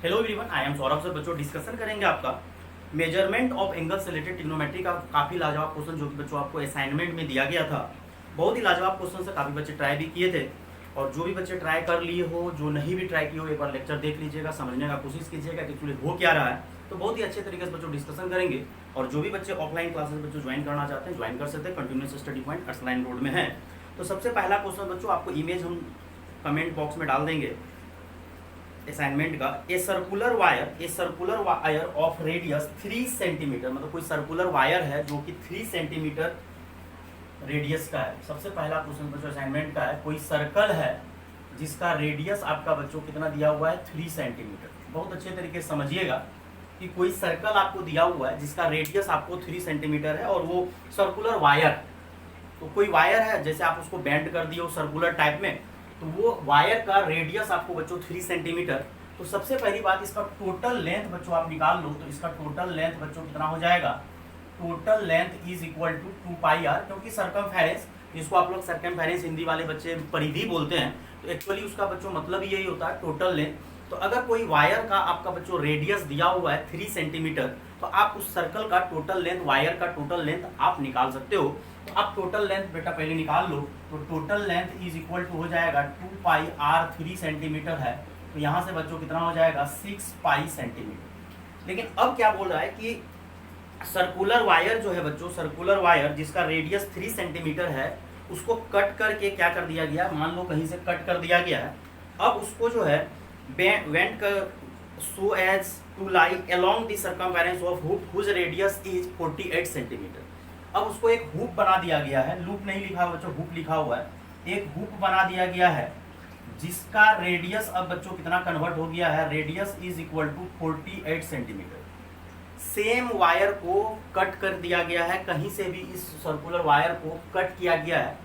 Hello everyone, I am Saurabh sir. बच्चों discussion करेंगे आपका मेजरमेंट ऑफ एंगल से रिलेटेड ट्रिग्नोमेट्री का काफ़ी लाजवाब क्वेश्चन जो कि बच्चों आपको असाइनमेंट में दिया गया था। बहुत ही लाजवाब क्वेश्चन से काफ़ी बच्चे ट्राई भी किए थे, और जो भी बच्चे ट्राई कर लिए हो, जो नहीं भी ट्राई किए हो, एक बार लेक्चर देख लीजिएगा, समझने का कोशिश कीजिएगा कि एक्चुअली हो क्या रहा है। तो बहुत ही अच्छे तरीके से बच्चों डिस्कशन करेंगे। और जो भी बच्चे ऑफलाइन क्लासेस बच्चों ज्वाइन करना चाहते हैं ज्वाइन कर सकते हैं। कंटिन्यूस स्टडी पॉइंट अर्सलाइन रोड में है। तो सबसे पहला क्वेश्चन बच्चों, आपको इमेज हम कमेंट बॉक्स में डाल देंगे असाइनमेंट का। A circular wire of radius 3 centimetre, मतलब कोई सर्कुलर वायर है जो कि 3 सेंटीमीटर रेडियस का है। सबसे पहला क्वेश्चन बच्चों असाइनमेंट का है, कोई सर्कल है जिसका रेडियस आपका बच्चों कितना दिया हुआ है, 3 सेंटीमीटर। बहुत अच्छे तरीके से समझिएगा कि कोई सर्कल आपको दिया हुआ है जिसका रेडियस आपको 3 सेंटीमीटर है, और वो सर्कुलर वायर, तो कोई वायर है, जैसे आप उसको बेंड कर दिए हो सर्कुलर टाइप में, तो वो वायर का रेडियस आपको बच्चों 3 सेंटीमीटर। तो सबसे पहली बात, इसका टोटल लेंथ बच्चों आप निकाल लो, तो इसका टोटल लेंथ बच्चों कितना हो जाएगा, total length is equal to 2πr, क्योंकि सर्कमफेरेंस, जिसको आप लोग सर्कमफेरेंस हिंदी वाले बच्चे परिधि बोलते हैं, तो एक्चुअली उसका बच्चों मतलब यही होता है टोटल लेंथ। तो अगर कोई वायर का आपका बच्चों रेडियस दिया हुआ है 3 सेंटीमीटर, तो आप उस सर्कल का टोटल लेंथ, वायर का टोटल लेंथ आप निकाल सकते हो। तो आप टोटल लेंथ बेटा पहले निकाल लो, तो total length is equal to हो जाएगा 2πr, 3 सेंटीमीटर है, तो यहाँ से बच्चों कितना हो जाएगा 6π सेंटीमीटर। लेकिन अब क्या बोल रहा है कि सर्कुलर वायर जो है बच्चों, सर्कुलर वायर जिसका रेडियस 3 सेंटीमीटर है, उसको कट करके क्या कर दिया गया, मान लो कहीं से कट कर दिया गया है। अब उसको जो है वेंट कर so as to lie along the circumference of hoop whose radius is 48 centimetre. अब उसको एक हुप बना दिया गया है, लूप नहीं लिखा हुआ बच्चों, हुप लिखा हुआ है। एक हुप बना दिया गया है जिसका रेडियस अब बच्चों कितना कन्वर्ट हो गया है, radius is equal to 48 centimetre. Same wire को कट कर दिया गया है, कहीं से भी इस सर्कुलर वायर को कट किया गया है,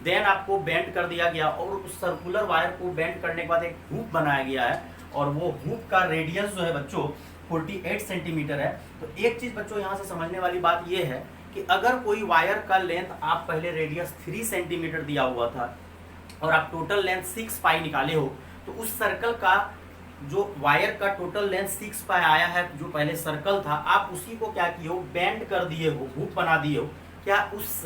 देन आपको बेंड कर दिया गया, और उस सर्कुलर वायर को बेंड करने के बाद एक हुप बनाया गया है, और वो हुप का रेडियस जो है बच्चों 48 सेंटीमीटर है। तो एक चीज बच्चों यहाँ से समझने वाली बात ये है कि अगर कोई वायर का लेंथ आप पहले रेडियस 3 सेंटीमीटर दिया हुआ था और आप टोटल लेंथ 6π निकाले हो, तो उस सर्कल का जो वायर का टोटल लेंथ 6π आया है, जो पहले सर्कल था, आप उसी को क्या किए हो, बेंड कर दिए हो, हुप बना दिए हो। क्या उस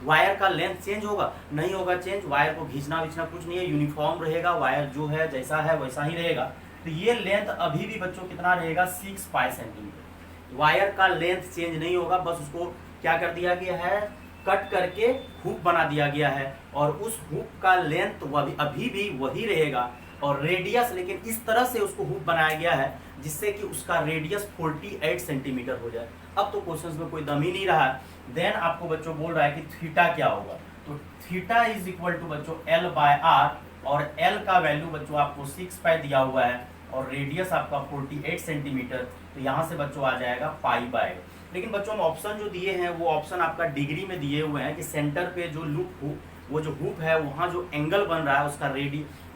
वायर का लेंथ चेंज होगा? नहीं होगा चेंज। वायर को घींचना विचना कुछ नहीं है, यूनिफॉर्म रहेगा, वायर जो है जैसा है वैसा ही रहेगा। तो ये लेंथ अभी भी बच्चों कितना रहेगा, 6π सेंटीमीटर। वायर का लेंथ चेंज नहीं होगा, बस उसको क्या कर दिया गया है, कट करके हुक बना दिया गया है, और उस हुक का लेंथ अभी भी वही रहेगा, और रेडियस लेकिन इस तरह से उसको हुक बनाया गया है जिससे कि उसका रेडियस 48 सेंटीमीटर हो जाए। अब तो क्वेश्चंस में कोई दम ही नहीं रहा। देन आपको बच्चों बोल रहा है कि थीटा क्या होगा, तो थीटा इज इक्वल टू बच्चों L/r, और L का वैल्यू बच्चों आपको 6π दिया हुआ है, और रेडियस आपका 48 सेंटीमीटर, तो यहाँ से बच्चों आ जाएगा π/8। लेकिन बच्चों हम ऑप्शन जो दिए हैं वो ऑप्शन आपका डिग्री में दिए हुए हैं कि सेंटर पे जो लूप हो, वो जो हुप है, वहाँ जो एंगल बन रहा है उसका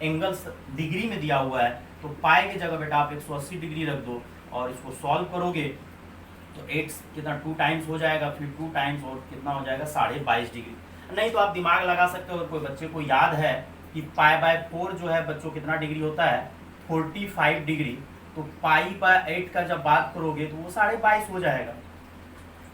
एंगल डिग्री में दिया हुआ है। तो पाई की जगह बेटा आप 180 डिग्री रख दो, और इसको सॉल्व करोगे तो 8 कितना 2 टाइम्स हो जाएगा, फिर 2 टाइम्स और कितना हो जाएगा 22.5 डिग्री। नहीं तो आप दिमाग लगा सकते हो, कोई बच्चे को याद है कि π/4 जो है बच्चों कितना डिग्री होता है, 45 डिग्री। तो π/8 का जब बात करोगे तो वो 22.5 हो जाएगा।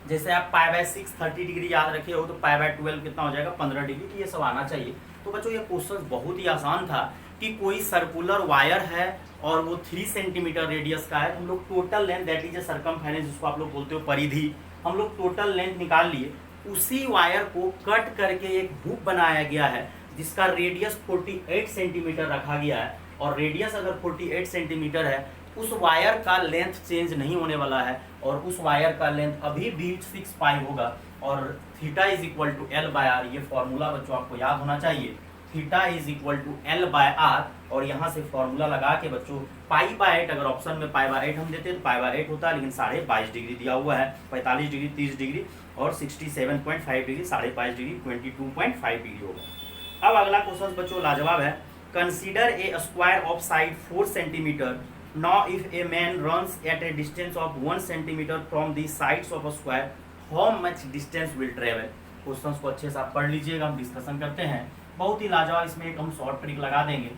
जैसे आप π/6 30 डिग्री याद रखे हो, तो π/12 कितना हो जाएगा, 15 डिग्री। तो ये सब आना चाहिए। तो बच्चों ये क्वेश्चन बहुत ही आसान था कि कोई सर्कुलर वायर है और वो 3 सेंटीमीटर रेडियस का है। हम लोग total length, that is a circumference, जिसको आप लोग बोलते हो परिधि, हम लोग टोटल लेंथ निकाल लिए। उसी वायर को कट करके एक हुक बनाया गया है जिसका रेडियस 48 सेंटीमीटर रखा गया है, और रेडियस अगर 48 सेंटीमीटर है, उस वायर का लेंथ चेंज नहीं होने वाला है, और उस वायर का लेंथ अभी भी 6π होगा, और theta is equal to L/r। ये फॉर्मूला बच्चों आपको याद होना चाहिए, theta is equal to L/r, और यहाँ से फॉर्मूला लगा के बच्चों π/8, अगर ऑप्शन में π/8 हम देते तो π/8 होता है, लेकिन 22.5 डिग्री दिया हुआ है, 45 डिग्री 30 डिग्री और 67.5 डिग्री, 22.5 डिग्री 22.5 डिग्री होगा। अब अगला क्वेश्चन बच्चों लाजवाब है, consider a square of side 4 centimetre. Now if a man runs at a distance of 1 centimeter from the sides of a square, how much distance will travel? Questions को अच्छे से आप पढ़ लीजिएगा, हम डिस्कशन करते हैं। बहुत ही लाजवाब, इसमें एक हम शॉर्ट ट्रिक लगा देंगे।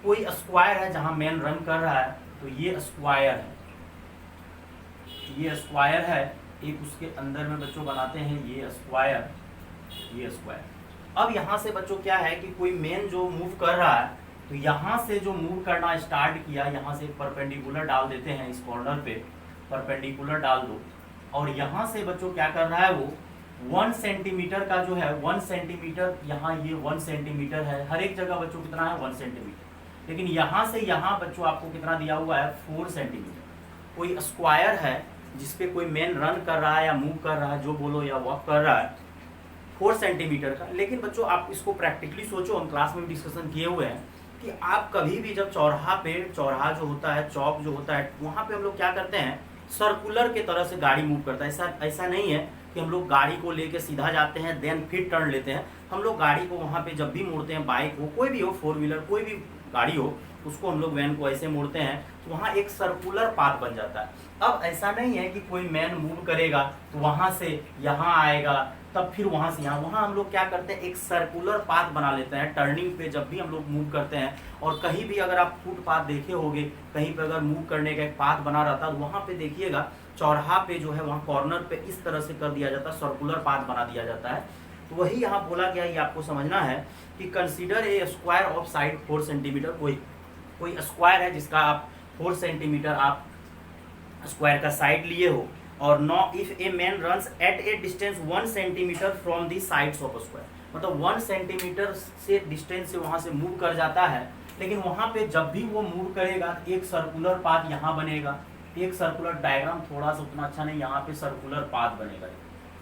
कोई स्क्वायर है जहां मैन रन कर रहा है, तो तो ये स्क्वायर है, ये स्क्वायर है, एक उसके अंदर में बच्चों बनाते हैं ये स्क्वायर, ये स्क्वायर। अब यहाँ से बच्चों क्या है कि कोई मेन जो मूव कर रहा है, तो यहाँ से जो मूव करना स्टार्ट किया, यहाँ से परपेंडिकुलर डाल देते हैं, इस कॉर्नर पे परपेंडिकुलर डाल दो, और यहाँ से बच्चों क्या कर रहा है वो 1 सेंटीमीटर का जो है 1 सेंटीमीटर, यहाँ ये 1 सेंटीमीटर है, हर एक जगह बच्चों कितना है 1 सेंटीमीटर, लेकिन यहाँ से यहाँ बच्चों आपको कितना दिया हुआ है 4 सेंटीमीटर। कोई स्क्वायर है जिसपे कोई मेन रन कर रहा है या मूव कर रहा है, जो बोलो या वॉक कर रहा है, 4 सेंटीमीटर का। लेकिन बच्चों आप इसको प्रैक्टिकली सोचो, हम क्लास में डिस्कशन किए हुए हैं कि आप कभी भी जब चौराहा पे, चौराहा जो होता है, चौक जो होता है, वहाँ पे हम लोग क्या करते हैं, सर्कुलर के तरह से गाड़ी मूव करता है। ऐसा नहीं है कि हम लोग गाड़ी को लेके सीधा जाते हैं देन फिर टर्न लेते हैं। हम लोग गाड़ी को वहाँ पे जब भी मोड़ते हैं, बाइक हो, कोई भी हो, 4 व्हीलर कोई भी गाड़ी हो, उसको हम लोग वैन को ऐसे मोड़ते हैं तो वहाँ एक सर्कुलर पाथ बन जाता है। अब ऐसा नहीं है कि कोई मैन मूव करेगा तो वहाँ से यहाँ आएगा, तब फिर वहाँ से यहाँ, वहाँ हम लोग क्या करते हैं एक सर्कुलर पाथ बना लेते हैं टर्निंग पे जब भी हम लोग मूव करते हैं। और कहीं भी अगर आप फुटपाथ देखे होंगे, कहीं पे अगर मूव करने का एक पाथ बना रहता है, वहाँ पे देखिएगा चौराहा पे जो है वहाँ कॉर्नर पे इस तरह से कर दिया जाता है, सर्कुलर पाथ बना दिया जाता है। तो वही यहाँ बोला गया, ये आपको समझना है कि consider a square of side 4 centimetre. कोई स्क्वायर है जिसका आप 4 सेंटीमीटर आप स्क्वायर का साइड लिए हो, और know if a man runs at A distance 1 centimetre from the sides of square, मतलब 1 सेंटीमीटर से डिस्टेंस से वहां से मूव कर जाता है, लेकिन वहां पे जब भी वो मूव करेगा एक सर्कुलर पाथ यहाँ बनेगा, एक सर्कुलर डायग्राम थोड़ा सा उतना अच्छा नहीं, यहाँ पे सर्कुलर पाथ बनेगा,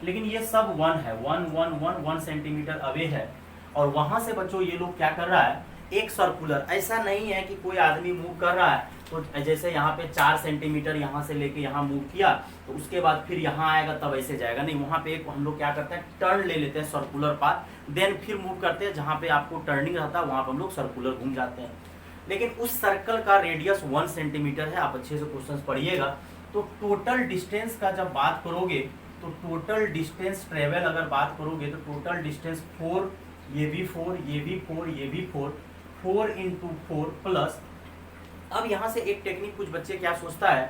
लेकिन ये सब 1 है, 1 सेंटीमीटर अवे है। और वहां से बच्चों ये लोग क्या कर रहा है, एक सर्कुलर, ऐसा नहीं है कि कोई आदमी मूव कर रहा है तो जैसे यहाँ पे 4 सेंटीमीटर यहाँ से लेके यहाँ मूव किया तो उसके बाद फिर यहाँ आएगा तब ऐसे जाएगा, नहीं, वहाँ पे एक हम लोग क्या करते हैं टर्न ले लेते हैं सर्कुलर पाथ, देन फिर मूव करते हैं, जहाँ पे आपको टर्निंग रहता है वहाँ पे हम लोग सर्कुलर घूम जाते हैं। लेकिन उस सर्कल का रेडियस 1 सेंटीमीटर है, आप अच्छे से क्वेश्चन पढ़िएगा। तो टोटल डिस्टेंस का जब बात करोगे तो टोटल डिस्टेंस ट्रेवल अगर बात करोगे तो टोटल डिस्टेंस 4, ये भी 4, ये भी 4, ये भी 4 इंटू 4 प्लस। अब यहाँ से एक टेक्निक कुछ बच्चे क्या सोचता है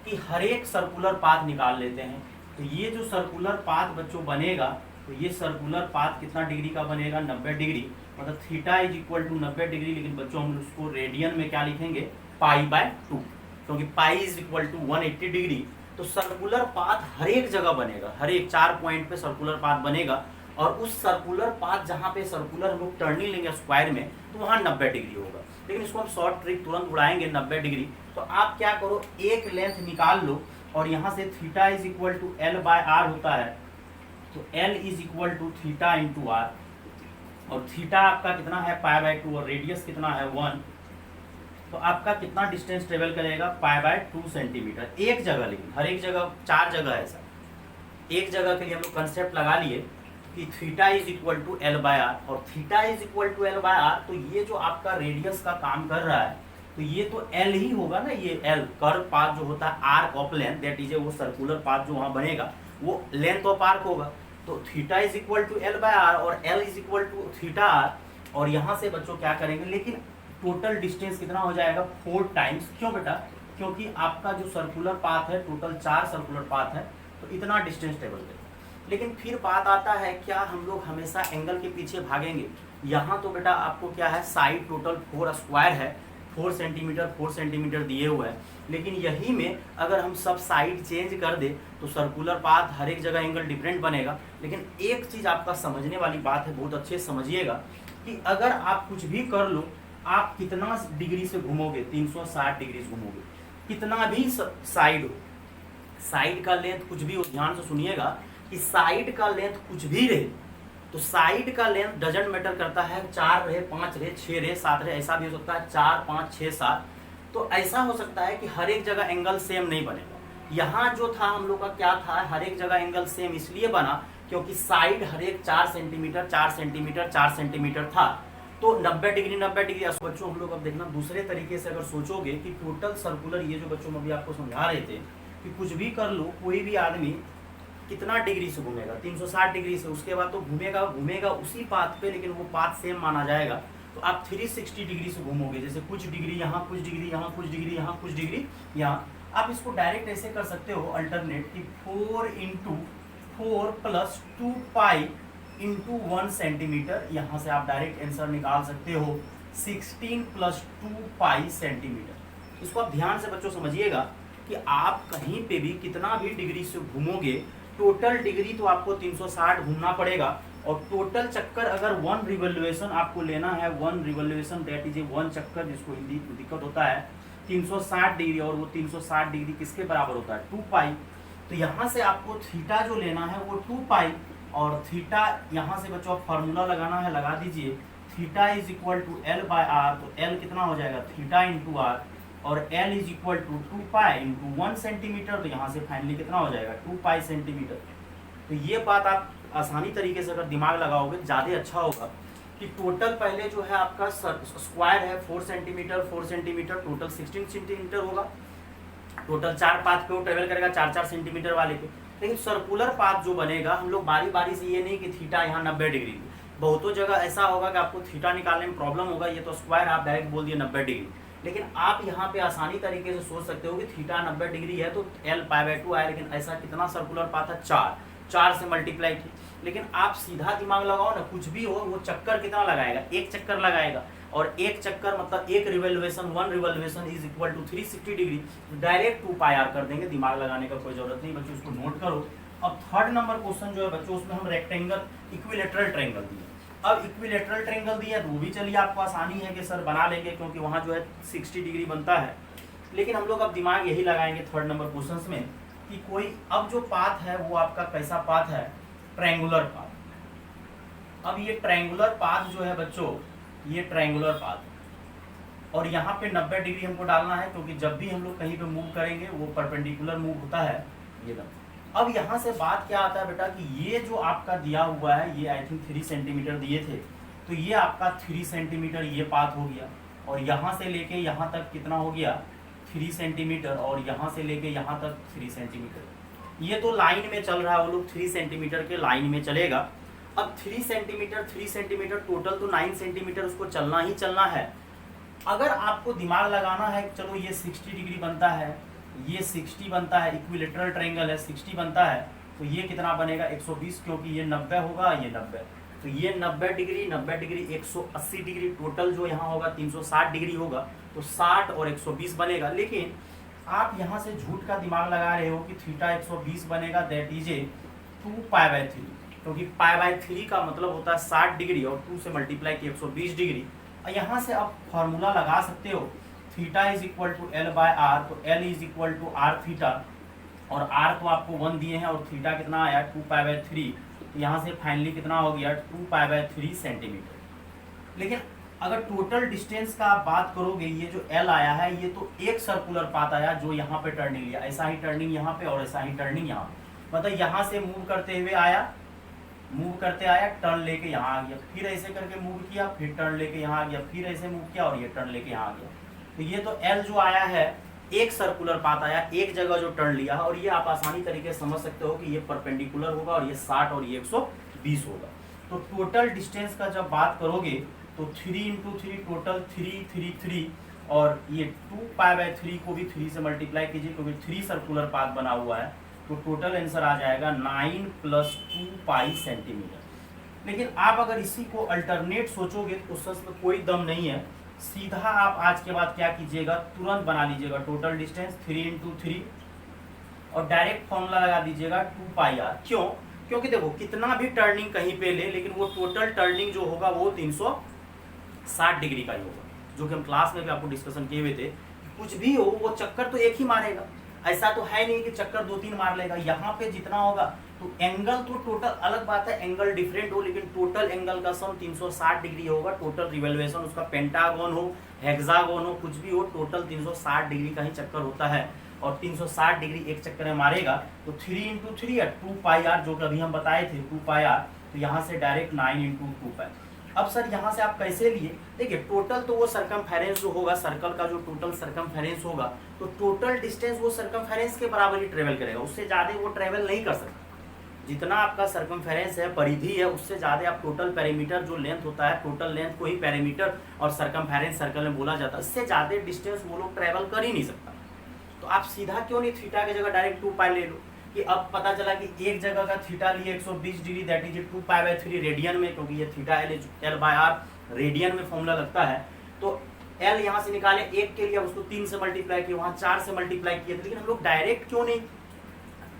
कि हर एक सर्कुलर पाथ निकाल लेते हैं। तो ये जो सर्कुलर पाथ बच्चों बनेगा, तो ये सर्कुलर पाथ कितना डिग्री का बनेगा 90 डिग्री, मतलब theta is equal to 90 degree. लेकिन बच्चों हम उसको रेडियन में क्या लिखेंगे π/2, क्योंकि pi is equal to 180 degree. तो सर्कुलर पाथ हर एक जगह बनेगा, हर एक 4 पॉइंट पे सर्कुलर पाथ बनेगा, और उस सर्कुलर पाथ जहाँ पे सर्कुलर हम लोग टर्निंग लेंगे स्क्वायर में तो वहाँ 90 डिग्री होगा। लेकिन इसको हम शॉर्ट ट्रिक तुरंत उड़ाएंगे 90 डिग्री। तो आप क्या करो, एक लेंथ निकाल लो, और यहाँ से theta is equal to L/R होता है, तो L is equal to theta into R, और थीटा आपका कितना है π/2 और रेडियस कितना है 1, तो आपका कितना डिस्टेंस ट्रेवल करेगा π/2 सेंटीमीटर एक जगह। लेकिन हर एक जगह 4 जगह है सर, एक जगह के लिए हम लोग कंसेप्ट लगा लिए कि theta is equal to L/R, और theta is equal to L/R, तो ये जो आपका रेडियस का काम कर रहा है तो ये तो L ही होगा ना, ये L कर्व पाथ जो होता है, arc of length, that is वो सर्कुलर पाथ जो वहाँ बनेगा वो लेंथ ऑफ आर्क होगा। तो theta is equal to L/R और L is equal to theta R, और यहाँ से बच्चों क्या करेंगे, लेकिन टोटल डिस्टेंस कितना हो जाएगा 4 टाइम्स। क्यों बेटा, क्योंकि आपका जो सर्कुलर पाथ है टोटल 4 सर्कुलर पाथ है, तो इतना डिस्टेंस ट्रेवल करेगा। लेकिन फिर बात आता है, क्या हम लोग हमेशा एंगल के पीछे भागेंगे? यहाँ तो बेटा आपको क्या है, साइड टोटल 4 स्क्वायर है, 4 सेंटीमीटर दिए हुए हैं, लेकिन यही में अगर हम सब साइड चेंज कर दे तो सर्कुलर पाथ हर एक जगह एंगल डिफरेंट बनेगा। लेकिन एक चीज़ आपका समझने वाली बात है, बहुत अच्छे से समझिएगा कि अगर आप कुछ भी कर लो, आप कितना डिग्री से घूमोगे, 360 डिग्री से घूमोगे, कितना भी साइड हो, साइड का लेंथ कुछ भी हो, ध्यान से सुनिएगा कि साइड का लेंथ कुछ भी रहे, तो साइड का लेंथ डजंट मैटर करता है, 4 रहे, 5 रहे, 6 रहे, 7 रहे, ऐसा भी हो सकता है 4, 5, 6, 7। तो ऐसा हो सकता है कि हर एक जगह एंगल सेम नहीं बनेगा। यहाँ जो था हम लोग का क्या था, हर एक जगह एंगल सेम इसलिए बना क्योंकि साइड हर एक 4 सेंटीमीटर 4 सेंटीमीटर 4 सेंटीमीटर था, तो 90 डिग्री 90 डिग्री। बच्चों हम लोग अब देखना दूसरे तरीके से अगर सोचोगे कि टोटल सर्कुलर, ये जो बच्चों में अभी आपको समझा रहे थे कि कुछ भी कर लो, कोई भी आदमी कितना डिग्री से घूमेगा, 360 डिग्री से, उसके बाद तो घूमेगा उसी पाथ पे, लेकिन वो पाथ सेम माना जाएगा। तो आप 360 डिग्री से घूमोगे, जैसे कुछ डिग्री यहाँ, कुछ डिग्री यहाँ, कुछ डिग्री यहाँ, कुछ डिग्री यहाँ। आप इसको डायरेक्ट ऐसे कर सकते हो अल्टरनेट कि 4 × 4 + 2 पाई इंटू 1 सेंटीमीटर, यहाँ से आप डायरेक्ट आंसर निकाल सकते हो 16 + 2 पाई सेंटीमीटर। इसको आप ध्यान से बच्चों समझिएगा कि आप कहीं पे भी कितना भी डिग्री से घूमोगे, टोटल डिग्री तो आपको 360 घूमना पड़ेगा, और टोटल चक्कर अगर 1 रिवोल्यूशन आपको लेना है, 1 रिवोल्यूशन दैट इज ए 1 चक्कर, जिसको हिंदी में दिक्कत होता है 360 डिग्री, और वो 360 डिग्री किसके बराबर होता है 2 पाई। तो यहाँ से आपको थीटा जो लेना है वो 2 पाई, और थीटा यहाँ से बच्चों फॉर्मूला लगाना है, लगा दीजिए थीटा = L/r। तो L कितना हो जाएगा थीटा × r, और L = 2 पाई × 1 सेंटीमीटर। तो यहाँ से फाइनली कितना हो जाएगा 2 पाई सेंटीमीटर। तो ये बात आप आसानी तरीके से अगर दिमाग लगाओगे ज़्यादा अच्छा होगा कि टोटल पहले जो है आपका स्क्वायर है 4 सेंटीमीटर, 4 सेंटीमीटर, टोटल 16 सेंटीमीटर होगा। टोटल 4 पाथ पे वो ट्रेवल करेगा 4-4 सेंटीमीटर वाले पे। लेकिन सर्कुलर पाथ जो बनेगा, हम लोग बारी बारी से ये नहीं कि थीटा यहाँ 90 डिग्री, बहुतों जगह ऐसा होगा कि आपको थीटा निकालने में प्रॉब्लम होगा, ये तो स्क्वायर आप डायरेक्ट बोल दिए 90 डिग्री। लेकिन आप यहाँ पे आसानी तरीके से सोच सकते हो कि थीटा 90 डिग्री है तो L/2 आया, लेकिन ऐसा कितना सर्कुलर पाथ है 4 से मल्टीप्लाई की। लेकिन आप सीधा दिमाग लगाओ ना, कुछ भी हो वो चक्कर कितना लगाएगा, एक चक्कर लगाएगा, और एक चक्कर मतलब एक रिवोल्यूशन, 1 रिवोल्यूशन = 360 डिग्री। डायरेक्ट 2 पाई r कर देंगे, दिमाग लगाने का कोई जरूरत नहीं बच्चों, उसको नोट करो। अब थर्ड नंबर क्वेश्चन जो है बच्चों, उसमें हम रेक्टेंगल इक्विलेटरल ट्रायंगल दिए। अब इक्विलेटरल ट्रायंगल दिया तो वो भी चलिए आपको आसानी है कि सर बना लेंगे, क्योंकि वहाँ जो है 60 डिग्री बनता है। लेकिन हम लोग अब दिमाग यही लगाएंगे थर्ड नंबर क्वेश्चन में कि कोई अब जो पाथ है वो आपका कैसा पाथ है, ट्रायंगुलर पाथ। अब ये ट्रायंगुलर पाथ जो है बच्चों, ये ट्रायंगुलर पाथ, और यहाँ पे 90 डिग्री हमको डालना है, क्योंकि जब भी हम लोग कहीं पे मूव करेंगे वो परपेंडिकुलर मूव होता है ये दम। अब यहाँ से बात क्या आता है बेटा कि ये जो आपका दिया हुआ है, ये आई थिंक 3 सेंटीमीटर दिए थे, तो ये आपका 3 सेंटीमीटर ये पाथ हो गया, और यहाँ से लेके यहाँ तक कितना हो गया 3 सेंटीमीटर, और यहाँ से लेके यहाँ तक 3 सेंटीमीटर। ये तो लाइन में चल रहा है, वो लोग 3 सेंटीमीटर के लाइन में चलेगा। अब 3 सेंटीमीटर टोटल तो 9 सेंटीमीटर उसको चलना ही चलना है। अगर आपको दिमाग लगाना है, चलो ये 60 डिग्री बनता है, ये 60 बनता है, इक्विलेटरल ट्रायंगल है 60 बनता है, तो ये कितना बनेगा 120, क्योंकि ये 90 होगा, ये 90, तो ये 90 डिग्री 180 डिग्री, टोटल जो यहाँ होगा 360 डिग्री होगा, तो 60 और 120 बनेगा। लेकिन आप यहाँ से झूठ का दिमाग लगा रहे हो कि थीटा 120 बनेगा, दैट इज 2 पाई/3, क्योंकि पाई/3 का मतलब होता है 60 डिग्री, और 2 से मल्टीप्लाई की 120 डिग्री। और यहाँ से आप फॉर्मूला लगा सकते हो थीटा = L/r, तो L = r थीटा, और r को आपको 1 दिए हैं, और थीटा कितना आया 2 पाई/3, तो यहाँ से फाइनली कितना हो गया 2 पाई/3 सेंटीमीटर। लेकिन अगर टोटल डिस्टेंस का आप बात करोगे, ये जो L आया है ये तो एक सर्कुलर पाथ आया जो यहाँ पे टर्निंग लिया, ऐसा ही टर्निंग यहाँ पे और ऐसा ही टर्निंग यहाँ, मतलब यहाँ से मूव करते हुए आया, मूव करते आया, टर्न लेके यहाँ आ गया, फिर ऐसे करके मूव किया, फिर टर्न लेके यहाँ आ गया, फिर ऐसे मूव किया और ये टर्न लेके यहाँ आ गया। तो ये तो L जो आया है एक सर्कुलर पाथ आया, एक जगह जो टर्न लिया है, और ये आप आसानी तरीके से समझ सकते हो कि ये परपेंडिकुलर होगा, और ये 60 और ये 120 होगा। तो टोटल डिस्टेंस का जब बात करोगे तो 3 × 3 टोटल 3, और ये 2 पाई/3 को भी 3 से मल्टीप्लाई कीजिए, क्योंकि 3 सर्कुलर पाथ बना हुआ है, तो टोटल आंसर आ जाएगा 9 + 2 पाई सेंटीमीटर। लेकिन आप अगर इसी को अल्टरनेट सोचोगे तो उसमें कोई दम नहीं है। सीधा आप आज के बाद क्या कीजिएगा, तुरंत बना लीजिएगा टोटल डिस्टेंस 3 × 3, और डायरेक्ट फॉर्मूला लगा दीजिएगा 2 पाई r। क्यों? क्योंकि देखो कितना भी टर्निंग कहीं पे ले, लेकिन वो टोटल टर्निंग जो होगा वो 360 डिग्री का ही होगा, जो कि हम क्लास में भी आपको डिस्कशन किए हुए थे। कुछ भी हो वो चक्कर तो एक ही मारेगा, ऐसा तो है नहीं कि चक्कर 2-3 मार लेगा। यहाँ पे जितना होगा तो एंगल तो टोटल अलग बात है, एंगल डिफरेंट हो, लेकिन टोटल एंगल का सम 360 डिग्री होगा। टोटल रिवोल्यूशन उसका पेंटागन हो, हेक्सागन हो, कुछ भी हो, टोटल 360 डिग्री का ही चक्कर होता है, और 360 डिग्री एक चक्कर में मारेगा। तो 3 × 3 या 2 पाई r, जो कि अभी हम बताए थे 2 पाई r, तो यहाँ से डायरेक्ट 9 × 2 पाई। अब सर यहाँ से आप कैसे लिए, देखिए टोटल तो वो सरकमफेरेंस जो होगा, सर्कल का जो टोटल सरकमफेरेंस होगा, तो टोटल डिस्टेंस वो सरकमफेरेंस के बराबर ही ट्रेवल करेगा, उससे ज़्यादा वो ट्रेवल नहीं कर सकता। जितना आपका सर्कमफेरेंस है, परिधि है, उससे ज़्यादा आप टोटल पेरीमीटर जो लेंथ होता है, टोटल लेंथ को ही पेरीमीटर और सर्कमफेरेंस सर्कल में बोला जाता है। इससे ज़्यादा डिस्टेंस वो लोग ट्रैवल कर ही नहीं सकता। तो आप सीधा क्यों नहीं थीटा की जगह डायरेक्ट 2 पाई ले लो, कि अब पता चला कि एक जगह का थीटा लिए 120 degree, that is 2 pi by 3 radian में, क्योंकि ये theta L by R radian में फॉर्मूला लगता है। तो एल यहाँ से निकाले, एक के लिए उसको 3 से मल्टीप्लाई किया, वहाँ 4 से मल्टीप्लाई किया, लेकिन हम लोग डायरेक्ट क्यों नहीं,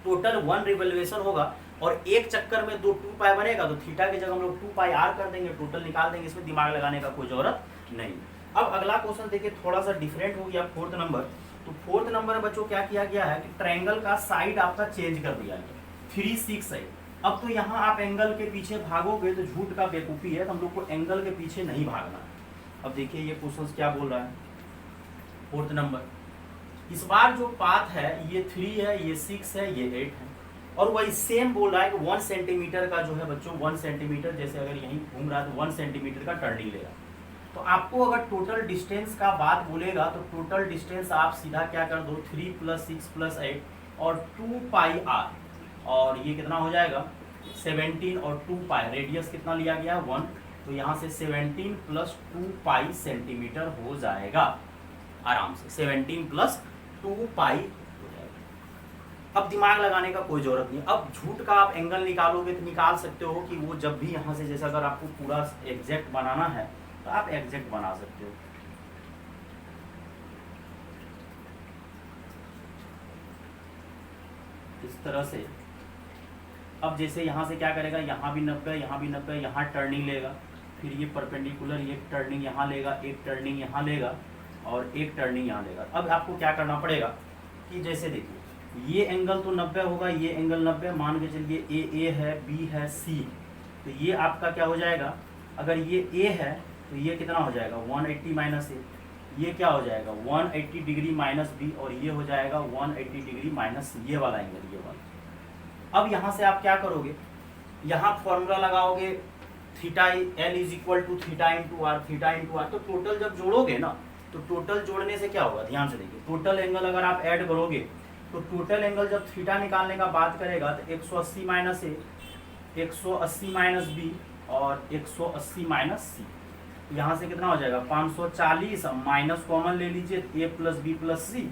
टोटल 1 रिवोल्यूशन होगा और एक चक्कर में 2 पाई बनेगा, तो थीटा की जगह हम लोग 2 पाई आर कर देंगे, टोटल निकाल देंगे, इसमें दिमाग लगाने का कोई जरूरत नहीं। अब अगला क्वेश्चन देखिए, थोड़ा सा डिफरेंट हो गया, 4th नंबर। तो 4th नंबर में बच्चों क्या किया गया है कि ट्रायंगल का साइड आपका चेंज कर दिया है, 3, 6 है। अब तो यहाँ आप एंगल के पीछे भागोगे तो झूठ का बेवकूफ़ी है, तो हम लोग को एंगल के पीछे नहीं भागना है। अब देखिए ये क्वेश्चन क्या बोल रहा है, 4th नंबर। इस बार जो पाथ है ये 3 है, ये 6 है, ये 8 है, और वही सेम बोल रहा है कि 1 सेंटीमीटर का जो है बच्चों 1 सेंटीमीटर, जैसे अगर यहीं घूम रहा है तो 1 सेंटीमीटर का टर्निंग लेगा। तो आपको अगर टोटल डिस्टेंस का बात बोलेगा तो टोटल डिस्टेंस आप सीधा क्या कर दो, 3 + 6 + 8 और 2 पाई आर, और ये कितना हो जाएगा 17 और 2 पाई, रेडियस कितना लिया गया 1, तो यहाँ से 17 + 2 पाई सेंटीमीटर हो जाएगा आराम से, 17 + 2 पाई हो जाएगा। अब दिमाग लगाने का कोई जरूरत नहीं। अब झूठ का आप एंगल निकालोगे तो निकाल सकते हो कि वो जब भी यहाँ से, जैसे अगर आपको पूरा एग्जैक्ट बनाना है तो आप एग्जैक्ट बना सकते हो। इस तरह से अब जैसे यहाँ से क्या करेगा, यहाँ भी 90, यहाँ भी 90, यहाँ टर्निंग लेगा, फिर ये परपेंडिकुलर ये टर्निंग यहाँ लेगा, एक टर्निंग यहाँ लेगा और एक टर्निंग यहाँ लेगा। अब आपको क्या करना पड़ेगा कि जैसे देखिए ये एंगल तो 90 होगा, ये एंगल 90, मान के चलिए ए है, बी है, सी, तो ये आपका क्या हो जाएगा, अगर ये ए है तो ये कितना हो जाएगा 180 माइनस ए, ये क्या हो जाएगा 180 डिग्री माइनस बी, और ये हो जाएगा 180 डिग्री माइनस ये वाला एंगल, ये वाला। अब यहाँ से आप क्या करोगे, यहाँ फॉर्मूला लगाओगे theta L is equal to theta into R, theta into R, तो टोटल जब जोड़ोगे ना, तो टोटल जोड़ने से क्या होगा, ध्यान से देखिए, टोटल एंगल अगर आप ऐड करोगे तो टोटल एंगल जब थीटा निकालने का बात करेगा तो 180 माइनस ए, 180 माइनस बी और 180 माइनस सी, यहाँ से कितना हो जाएगा 540, माइनस कॉमन ले लीजिए, ए प्लस बी प्लस सी,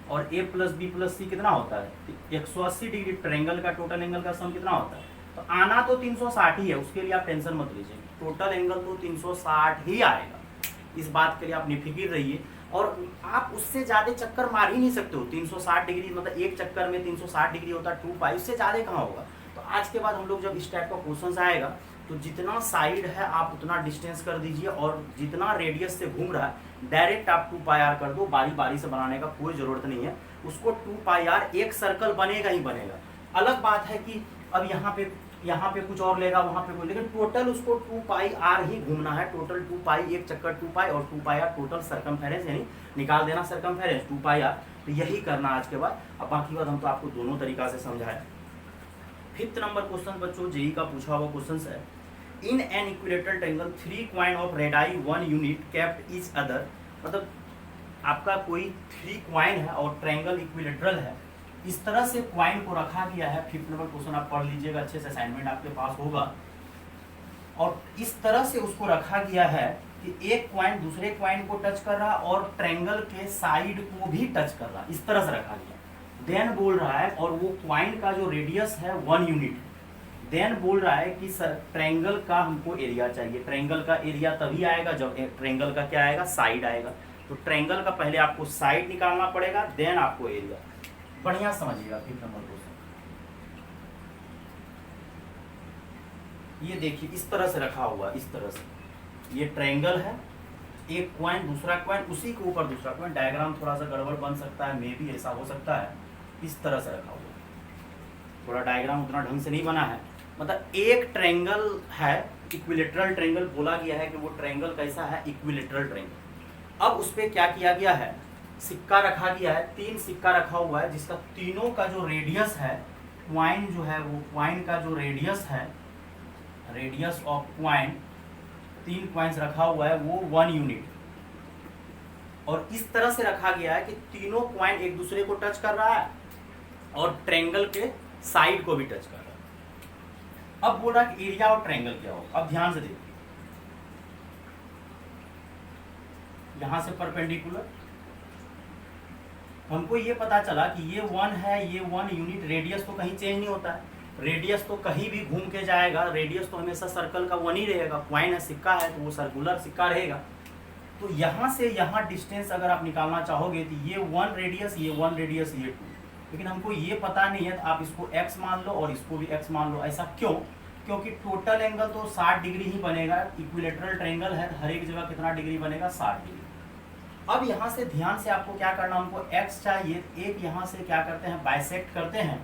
और ए प्लस बी प्लस सी कितना होता है 180 डिग्री, ट्रायंगल का टोटल एंगल का सम कितना होता है, तो आना तो 360 ही है, उसके लिए आप टेंशन मत लीजिए, टोटल एंगल तो 360 ही आएगा, इस बात के लिए आप निफिकिर रहिए। और आप उससे ज़्यादा चक्कर मार ही नहीं सकते हो, 360 डिग्री मतलब एक चक्कर में 360 डिग्री होता है 2 पाई, उससे ज़्यादा कहाँ होगा। तो आज के बाद हम लोग जब इस टाइप का क्वेश्चन आएगा तो जितना साइड है आप उतना डिस्टेंस कर दीजिए, और जितना रेडियस से घूम रहा है डायरेक्ट आप 2 पाई आर कर दो, बारी बारी से बनाने का कोई ज़रूरत नहीं है, उसको 2 पाई आर एक सर्कल बनेगा ही बनेगा। अलग बात है कि अब यहाँ पे कुछ और लेगा, वहाँ पे कोई, लेकिन टोटल उसको 2 पाई आर ही घूमना है, टोटल 2 पाई, एक चक्कर 2 पाई और 2 पाई आर टोटल सर्कमफेरेंस, यानी निकाल देना सर्कमफेरेंस 2 पाई आर। तो यही करना आज के बाद। अब बाकी बात हम तो आपको दोनों तरीका से समझाए। 5th नंबर क्वेश्चन बच्चों जेई का पूछा हुआ क्वेश्चन है, in an equilateral triangle 3 coin of radii 1 unit kept each other, मतलब आपका कोई 3 कॉइन है और ट्रायंगल इक्विलेटरल है, इस तरह से कॉइन को रखा गया है। 5th नंबर क्वेश्चन आप पढ़ लीजिएगा अच्छे से, असाइनमेंट आपके पास होगा। और इस तरह से उसको रखा गया है कि एक कॉइन दूसरे कॉइन को टच कर रहा और ट्रायंगल के साइड को भी टच कर रहा, इस तरह से रखा गया। देन बोल रहा है, और वो कॉइन का जो रेडियस है 1 यूनिट, देन बोल रहा है कि सर ट्रायंगल का हमको एरिया चाहिए। ट्रायंगल का एरिया तभी आएगा जब ट्रायंगल का क्या आएगा, साइड आएगा। तो ट्रायंगल का पहले आपको साइड निकालना पड़ेगा, देन आपको एरिया। बढ़िया समझिएगा 5th नंबर क्वेश्चन। ये देखिए इस तरह से रखा हुआ, इस तरह से ये ट्रायंगल है, एक कॉइन दूसरा कॉइन, उसी के ऊपर दूसरा कॉइन। डायग्राम थोड़ा सा गड़बड़ बन सकता है, मे भी ऐसा हो सकता है, इस तरह से रखा हुआ। थोड़ा डायग्राम उतना ढंग से नहीं बना है, मतलब एक ट्रायंगल है, इक्विलेटरल ट्रायंगल बोला गया है कि वो ट्रायंगल कैसा है, इक्विलेटरल ट्रायंगल। अब उस पर क्या किया गया है, सिक्का रखा गया है, 3 सिक्का रखा हुआ है, जिसका तीनों का जो रेडियस है, क्वाइन जो है वो क्वाइन का जो रेडियस है, रेडियस ऑफ क्वाइन, 3 क्वाइंस रखा हुआ है वो 1 यूनिट। और इस तरह से रखा गया है कि तीनों क्वाइन एक दूसरे को टच कर रहा है और ट्रायंगल के साइड को भी टच कर रहा है। अब बोल रहा है कि एरिया और ट्रायंगल क्या हो। अब ध्यान से देखिए, यहां से परपेंडिकुलर हमको ये पता चला कि ये 1 है, ये 1 यूनिट। रेडियस तो कहीं चेंज नहीं होता है, रेडियस तो कहीं भी घूम के जाएगा, रेडियस तो हमेशा सर्कल का 1 ही रहेगा। कॉइन है, सिक्का है, तो वो सर्कुलर सिक्का रहेगा। तो यहाँ से यहाँ डिस्टेंस अगर आप निकालना चाहोगे तो ये 1 रेडियस, ये 1 रेडियस, ये 2, लेकिन हमको ये पता नहीं है, तो आप इसको x मान लो और इसको भी x मान लो। ऐसा क्यों? क्योंकि टोटल एंगल तो 60 डिग्री ही बनेगा। इक्विलेटरल ट्रायंगल है, हर एक जगह कितना डिग्री बनेगा? 60 डिग्री। अब यहाँ से ध्यान से आपको क्या करना, हमको x चाहिए, एक यहाँ से क्या करते हैं, बाइसेक्ट करते हैं।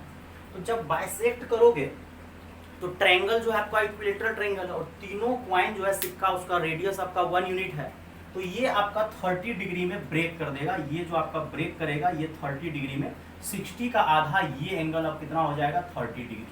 तो जब बाइसेक्ट करोगे तो ट्रायंगल जो है आपका इक्विलेटरल ट्रायंगल है, और तीनों कॉइन जो है सिक्का, उसका रेडियस आपका 1 यूनिट है। तो ये आपका 30 डिग्री में ब्रेक कर देगा। ये जो आपका ब्रेक करेगा ये 30 डिग्री में, 60 का आधा ये एंगल अब कितना हो जाएगा? 30 डिग्री।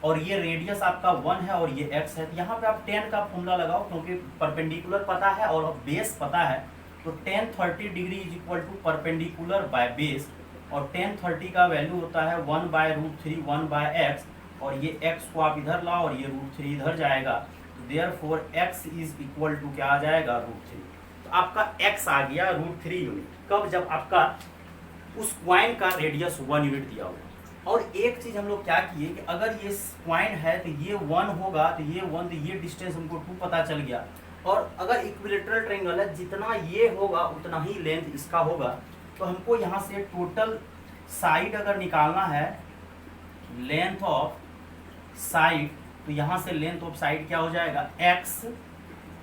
और ये रेडियस आपका 1 है और ये x है। यहाँ पे आप 10 का फॉर्मूला लगाओ, क्योंकि परपेंडिकुलर पता है और बेस पता है। तो 10 30 degree is equal to perpendicular by base, और 10 30 का वैल्यू होता है 1/√3 1/x, और ये x को आप इधर लाओ और ये √3 इधर जाएगा। तो therefore x is equal to क्या आ जाएगा? √3। तो आपका x आ गया √3 यूनिट। कब? जब आपका उस क्वाइन का रेडियस 1 यूनिट दिया होगा। और एक चीज हम लोग क्या किए कि अगर ये क्वाइन है तो ये 1 होगा, तो ये 1, तो ये डिस्टेंस हमको 2 पता चल गया। और अगर इक्विलेटरल ट्रायंगल है, जितना ये होगा उतना ही लेंथ इसका होगा। तो हमको यहाँ से टोटल साइड अगर निकालना है, लेंथ ऑफ साइड, तो यहाँ से लेंथ ऑफ साइड क्या हो जाएगा? x,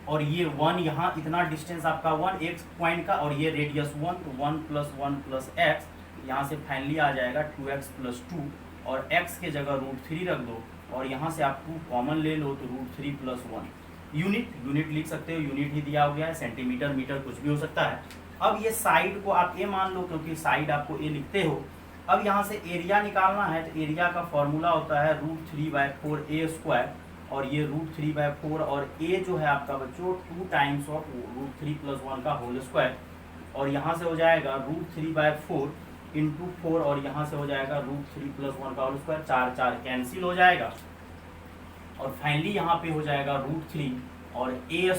और ये 1, यहाँ इतना डिस्टेंस आपका 1 एक पॉइंट का, और ये रेडियस 1, तो 1 + 1 + x, यहाँ से फाइनली आ जाएगा 2x + 2, और x के जगह √3 रख दो, और यहाँ से आप 2 कॉमन ले लो, तो √3 + 1 यूनिट लिख सकते हो। यूनिट ही दिया गया है, सेंटीमीटर मीटर कुछ भी हो सकता है। अब ये साइड को आप a मान लो, क्योंकि साइड आपको a लिखते हो। अब यहाँ से एरिया निकालना है, तो एरिया का फॉर्मूला होता है √3/4 a², और ये √3/4, और a जो है आपका बच्चों 2 टाइम्स ऑफ √3 + 1 का होल स्क्वायर, और यहाँ से हो जाएगा √3/4 × 4, और यहाँ से हो जाएगा √3 + 1 का होल स्क्वायर। 4 4 कैंसिल हो जाएगा, और फाइनली यहाँ पे हो जाएगा √3 और a²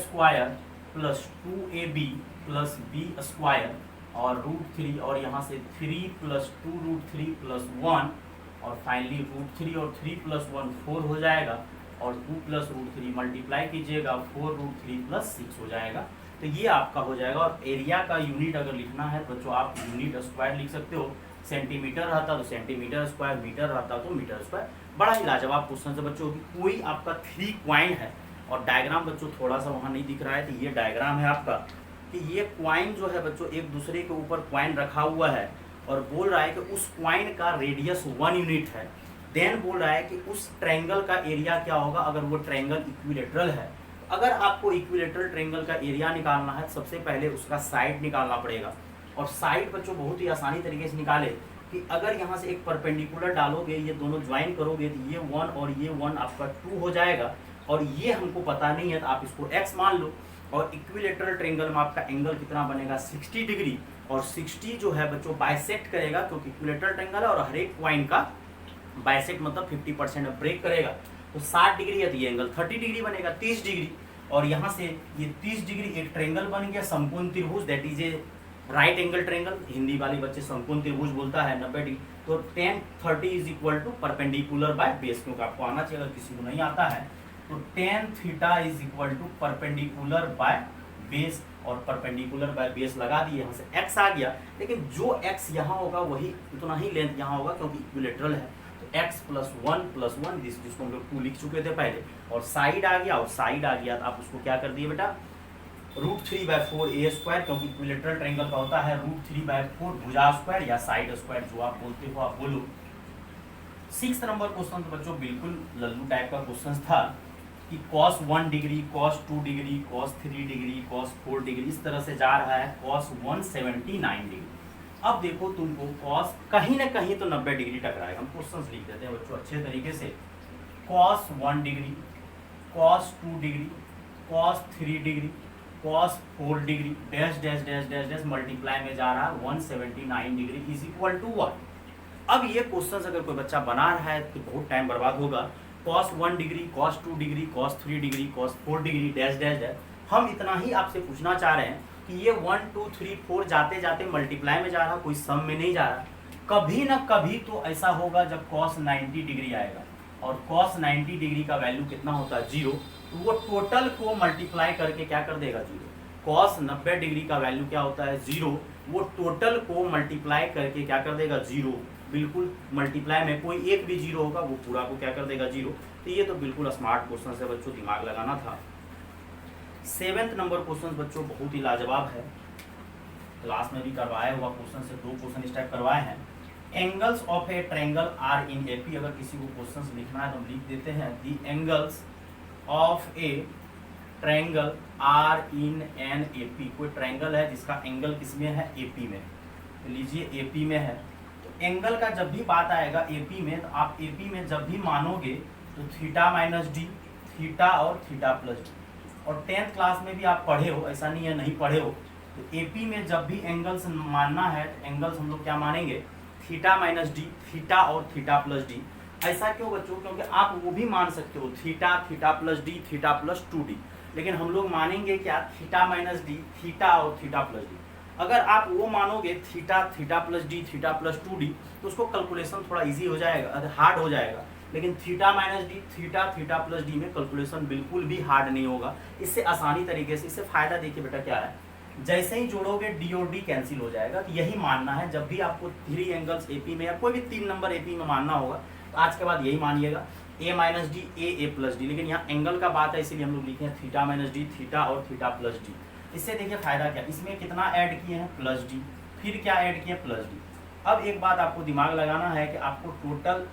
+ 2ab + b² और √3, और यहाँ से 3 + 2 √3 + 1, और फाइनली √3 और 3 + 1 4 हो जाएगा, और 2 + √3 मल्टीप्लाई कीजिएगा, 4 √3 + 6 हो जाएगा। तो ये आपका हो जाएगा। और एरिया का यूनिट अगर लिखना है तो बच्चों आप यूनिट स्क्वायर लिख सकते हो। सेंटीमीटर रहता तो सेंटीमीटर स्क्वायर, मीटर रहता तो मीटर स्क्वायर। बड़ा ही लाजवाब क्वेश्चन है बच्चों कि कोई आपका 3 क्वाइन है, और डायग्राम बच्चों थोड़ा सा वहाँ नहीं दिख रहा है, तो ये डायग्राम है आपका कि ये क्वाइन जो है बच्चों एक दूसरे के ऊपर क्वाइन रखा हुआ है, और बोल रहा है कि उस क्वाइन का रेडियस 1 यूनिट है। देन बोल रहा है कि उस ट्रायंगल का एरिया क्या होगा अगर वो ट्रायंगल इक्विलेटरल है। अगर आपको इक्विलेटरल ट्रायंगल का एरिया निकालना है, सबसे पहले उसका साइड निकालना पड़ेगा। और साइड बच्चों बहुत ही आसानी तरीके से निकाले कि अगर यहाँ से एक परपेंडिकुलर डालोगे, ये दोनों ज्वाइन करोगे, तो ये 1 और ये 1 आपका 2 हो जाएगा, और ये हमको पता नहीं है तो आप इसको x मान लो। और इक्विलेटरल ट्रायंगल में आपका एंगल कितना बनेगा? 60 डिग्री, और 60 जो है बच्चों बाइसेक्ट करेगा, क्योंकि इक्विलेटरल ट्रायंगल है और हर एक पॉइंट का बाइसेक्ट मतलब 50% ब्रेक करेगा। तो 60 डिग्री है तो ये एंगल 30 डिग्री बनेगा, 30 डिग्री, और यहाँ से ये 30 डिग्री एक ट्रायंगल बन गया, समकोण त्रिभुज, that is a right angle triangle. Hindi वाले बच्चे समकोण त्रिभुज बोलता है 90 डिग्री। तो 10 30 is equal to perpendicular by base, क्योंकि आपको आना चाहिए, अगर किसी को नहीं आता है तो tan theta is equal to perpendicular by base, और परपेंडिकुलर बाय बेस लगा दिए, यहाँ से x आ गया। लेकिन जो x यहाँ होगा वही उतना ही लेंथ यहाँ होगा, क्योंकि इक्विलेटरल है। तो x + 1 + 1 जिसको हम लोग 2 लिख चुके थे पहले, और साइड आ गया, और साइड आ गया तो आप उसको क्या कर दिए बेटा? √3/4 a², क्योंकि इक्विलेटरल ट्रायंगल का होता है √3/4 भुजा स्क्वायर या साइड स्क्वायर, जो आप बोलते हो आप बोलो। 6 नंबर क्वेश्चन तो बच्चों बिल्कुल लल्लू टाइप का क्वेश्चन था कि cos 1 degree, cos 2 degree, cos 3 degree, cos 4 degree, इस तरह से जा रहा है cos 179 डिग्री। अब देखो तुमको cos कहीं ना कहीं तो 90 डिग्री टकराएगा। हम क्वेश्चन लिख देते हैं बच्चों अच्छे तरीके से। cos 1 degree, cos 2 degree, cos 3 degree, cos 4 degree, dash dash dash dash dash multiply में जा रहा है 179 डिग्री इज इक्वल टू 1। अब ये क्वेश्चन अगर कोई बच्चा बना रहा है तो बहुत टाइम बर्बाद होगा, cos 1 degree, cos 2 degree, cos 3 degree, cos 4 degree, dash dash dash. हम इतना ही आपसे पूछना चाह रहे हैं कि ये 1 2 3 4 जाते जाते मल्टीप्लाई में जा रहा, कोई सम में नहीं जा रहा। कभी ना कभी तो ऐसा होगा जब cos 90 डिग्री आएगा, और cos 90 डिग्री का वैल्यू कितना होता है 0, तो वो टोटल को मल्टीप्लाई करके क्या कर देगा 0। cos 90 डिग्री का वैल्यू क्या होता है 0, वो टोटल को मल्टीप्लाई करके क्या कर देगा 0। बिल्कुल मल्टीप्लाई में कोई एक भी 0 होगा, वो पूरा को क्या कर देगा 0। तो ये तो बिल्कुल स्मार्ट क्वेश्चन है बच्चों, दिमाग लगाना था। 7th नंबर क्वेश्चन बच्चों बहुत ही लाजवाब है, क्लास में भी करवाया हुआ क्वेश्चन से 2 क्वेश्चन इस टाइप करवाए हैं। Angles of a triangle are in AP, अगर किसी को क्वेश्चन लिखना है तो हम लिख देते हैं the angles of a triangle are in an AP. कोई ट्रायंगल है जिसका एंगल किसमें है एपी में, तो लीजिए एपी में है। तो एंगल का जब भी बात आएगा एपी में, तो आप एपी में जब भी मानोगे तो थीटा माइनस डी, थीटा और थीटा प्लस डी। और 10th क्लास में भी आप पढ़े हो, ऐसा नहीं है नहीं पढ़े हो। तो एपी में जब भी एंगल्स मानना है, एंगल्स हम लोग क्या मानेंगे थीटा माइनस डी, थीटा और थीटा प्लस डी। ऐसा क्यों बच्चों, क्योंकि आप वो भी मान सकते हो theta, theta plus D, theta plus 2d, लेकिन हम लोग मानेंगे क्या थीटा माइनस डी, थीटा और थीटा प्लस डी। अगर आप वो मानोगे theta, theta plus D, theta plus 2d, तो उसको कैलकुलेशन थोड़ा इजी हो जाएगा, हार्ड हो जाएगा। लेकिन theta minus D, theta, theta plus D में कैलकुलेशन बिल्कुल भी हार्ड नहीं होगा। इससे आसानी तरीके से, इससे फायदा देखिए बेटा क्या है, जैसे ही जोड़ोगे डी और डी कैंसिल हो जाएगा। तो यही मानना है जब भी आपको 3 एंगल्स एपी में या कोई भी 3 नंबर एपी में मानना होगा, तो आज के बाद यही मानिएगा ए माइनस डी, ए प्लस डी। लेकिन यहाँ एंगल का बात है इसीलिए हम लोग लिखे हैं थीटा माइनस डी, थीटा और थीटा प्लस डी। इससे देखिए फायदा क्या, इसमें कितना ऐड किए हैं प्लस डी, फिर क्या ऐड किए प्लस डी। अब एक बात आपको दिमाग लगाना है कि आपको टोटल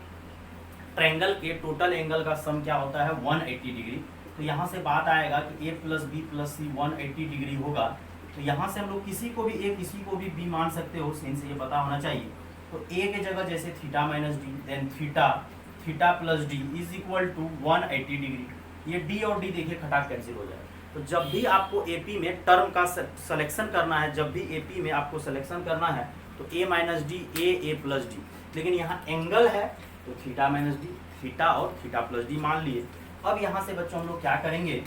ट्रायंगल के टोटल एंगल का सम क्या होता है 180 डिग्री। तो यहाँ से बात आएगा कि ए प्लस बी प्लस सी 180 डिग्री होगा। तो यहाँ से हम लोग किसी को भी ए किसी को भी बी मान सकते हो, इनसे ये पता होना चाहिए। तो ए के जगह जैसे theta minus D, then theta, theta plus D is equal to 180 degree. ये डी और डी देखिए खटाक कैंसिल हो जाए। तो जब भी आपको एपी में टर्म का सिलेक्शन करना है, जब भी एपी में आपको सिलेक्शन करना है तो ए माइनस डी, ए प्लस डी। लेकिन यहाँ एंगल है तो थीटा माइनस डी, थीटा और थीटा प्लस डी मान लिए। अब यहाँ से बच्चों हम लोग क्या करेंगे,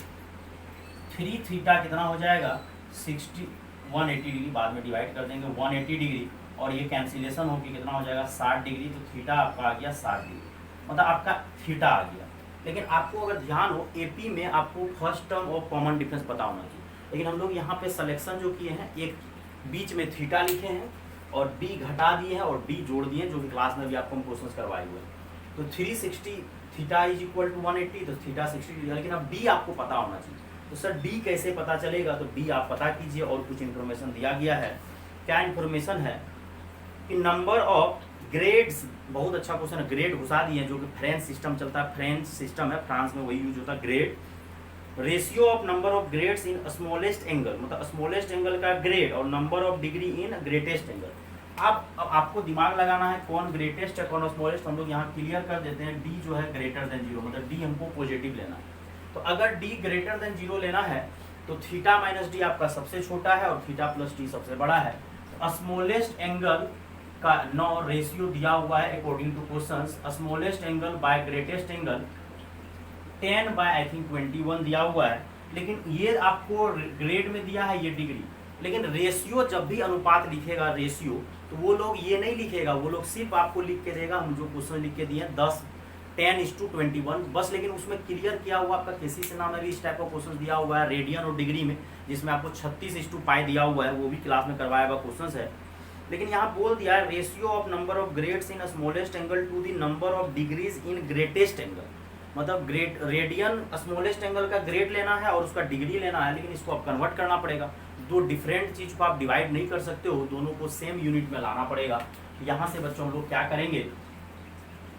3 थीटा कितना हो जाएगा 180 डिग्री, बाद में डिवाइड कर देंगे 180 डिग्री, और ये कैंसिलेशन होकर कितना हो जाएगा 60 डिग्री। तो थीटा आपका आ गया 60 डिग्री, मतलब आपका थीटा आ गया। लेकिन आपको अगर ध्यान हो एपी में आपको फर्स्ट टर्म और कॉमन डिफरेंस पता होना चाहिए। लेकिन हम लोग यहाँ पे सिलेक्शन जो किए हैं, एक बीच में थीटा लिखे हैं और डी घटा दिए हैं और डी जोड़ दिए हैं, जो कि क्लास में भी आपको हम क्वेश्चन करवाए हुए हैं। तो 360 थीटा इज इक्वल टू 180, तो थीटा 60 डिग्री। लेकिन अब डी आपको पता होना चाहिए। तो सर डी कैसे पता चलेगा, तो डी आप पता कीजिए, और कुछ इन्फॉर्मेशन दिया गया है। क्या इन्फॉर्मेशन है कि नंबर ऑफ ग्रेड्स, बहुत अच्छा क्वेश्चन है, ग्रेड घुसा दिए, जो कि फ्रेंच सिस्टम चलता है, फ्रेंच सिस्टम है, फ्रांस में वही यूज होता है grade. Ratio of number of grades in smallest angle, मतलब स्मॉलेस्ट एंगल का ग्रेड, और number of degree in greatest angle. अब आपको दिमाग लगाना है कौन ग्रेटेस्ट है कौन स्मॉलेस्ट। हम लोग यहाँ क्लियर कर देते हैं, डी जो है ग्रेटर देन 0, मतलब डी हमको पॉजिटिव लेना है। तो अगर डी ग्रेटर देन 0 लेना है तो थीटा माइनस डी आपका सबसे छोटा है और थीटा प्लस डी सबसे बड़ा है। तो स्मॉलेस्ट एंगल का रेशियो दिया हुआ है according two questions. Smallest angle by greatest angle 10/21 दिया हुआ है। लेकिन ये आपको ग्रेड में दिया है ये डिग्री। लेकिन रेशियो जब भी अनुपात लिखेगा रेशियो, तो वो लोग ये नहीं लिखेगा, वो लोग सिर्फ आपको लिख के देगा हम जो क्वेश्चन लिख के दिए 10:21 बस। लेकिन उसमें क्लियर किया हुआ आपका किसी से नाम में भी इस टाइप का क्वेश्चन दिया हुआ है रेडियन और डिग्री में, जिसमें आपको 36:π दिया हुआ है, वो भी क्लास में करवाया हुआ क्वेश्चन है। लेकिन यहाँ बोल दिया है ratio of number of grades in smallest angle to the number of degrees in greatest angle. मतलब ग्रेड रेडियन स्मॉलेस्ट एंगल का ग्रेड लेना है और उसका डिग्री लेना है, लेकिन इसको आप कन्वर्ट करना पड़ेगा। दो डिफरेंट चीज़ को आप डिवाइड नहीं कर सकते हो, दोनों को सेम यूनिट में लाना पड़ेगा। यहाँ से बच्चों हम लोग क्या करेंगे,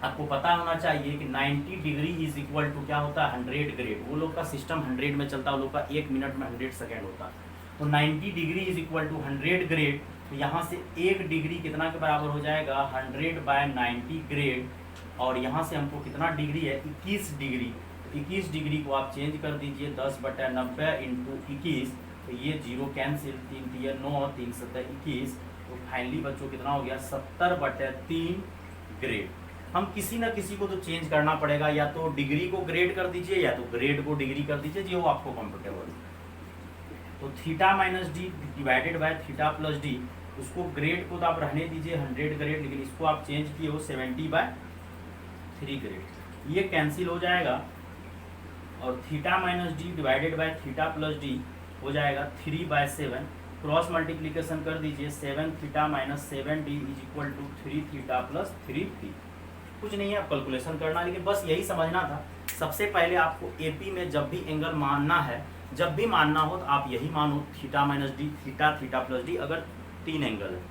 आपको पता होना चाहिए कि 90 डिग्री इज इक्वल टू क्या होता है 100 ग्रेड। वो लोग का सिस्टम 100 में चलता है, वो लोग का 1 मिनट में 100 सेकेंड होता है। तो 90 degree is equal to 100 grade. तो यहाँ से 1 डिग्री कितना के बराबर हो जाएगा 100/90 ग्रेड। और यहाँ से हमको कितना डिग्री है 21 डिग्री। 21 डिग्री को आप चेंज कर दीजिए 10/90 × 21। तो ये 0 कैंसिल, 3 × 9, 3 × 7 21। तो फाइनली बच्चों कितना हो गया 70/3 ग्रेड। हम किसी ना किसी को तो चेंज करना पड़ेगा, या तो डिग्री को ग्रेड कर दीजिए या तो ग्रेड को डिग्री कर दीजिए, जो आपको कंफर्टेबल। तो theta minus D divided by theta plus D, उसको ग्रेड को तो आप रहने दीजिए 100 ग्रेड, लेकिन इसको आप चेंज किए हो 70/3 ग्रेड, ये कैंसिल हो जाएगा। और theta minus D divided by theta plus D हो जाएगा 3/7, क्रॉस मल्टीप्लीकेशन कर दीजिए, 7 theta minus 7 D is equal to 3 theta plus 3 D. कुछ नहीं है, आप कैलकुलेशन करना, लेकिन बस यही समझना था। सबसे पहले आपको एपी में जब भी एंगल मानना है, जब भी मानना हो तो आप यही मानो, theta minus D, theta theta plus D, अगर 3 एंगल है,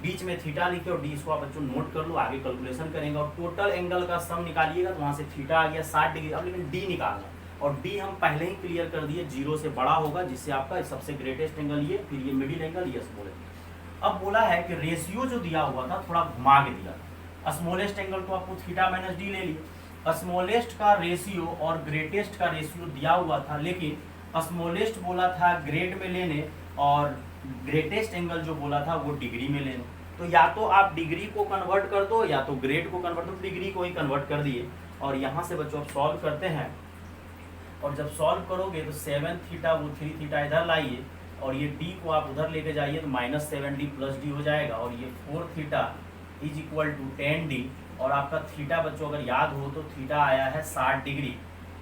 बीच में थीटा लिखे और डी इसको आप बच्चों नोट कर लो, आगे कैलकुलेशन करेंगे और टोटल एंगल का सम निकालिएगा, तो वहाँ से थीटा आ गया 60 डिग्री। अब लेकिन डी निकालना, और डी हम पहले ही क्लियर कर दिए, 0 से बड़ा होगा, जिससे आपका सबसे ग्रेटेस्ट एंगल ये, फिर ये मिडिल एंगल, ये स्मॉलेस्ट। अब बोला है कि रेशियो जो दिया हुआ था थोड़ा घुमा के दिया। स्मॉलेस्ट एंगल तो आपको थीटा माइनस डी ले लिए, स्मॉलेस्ट का रेशियो और ग्रेटेस्ट का रेशियो दिया हुआ था, लेकिन स्मॉलेस्ट बोला था ग्रेड में लेने और ग्रेटेस्ट एंगल जो बोला था वो डिग्री में लेने। तो या तो आप डिग्री को कन्वर्ट कर दो या तो ग्रेड को कन्वर्ट, तो डिग्री को ही कन्वर्ट कर दिए। और यहाँ से बच्चों आप सॉल्व करते हैं, और जब सॉल्व करोगे तो 7 थीटा वो 3 थीटा इधर लाइए, और ये डी को आप उधर लेके जाइए तो -7d प्लस डी हो जाएगा, और ये 4 theta is equal to 10d। और आपका थीटा बच्चों अगर याद हो तो थीटा आया है 60 डिग्री,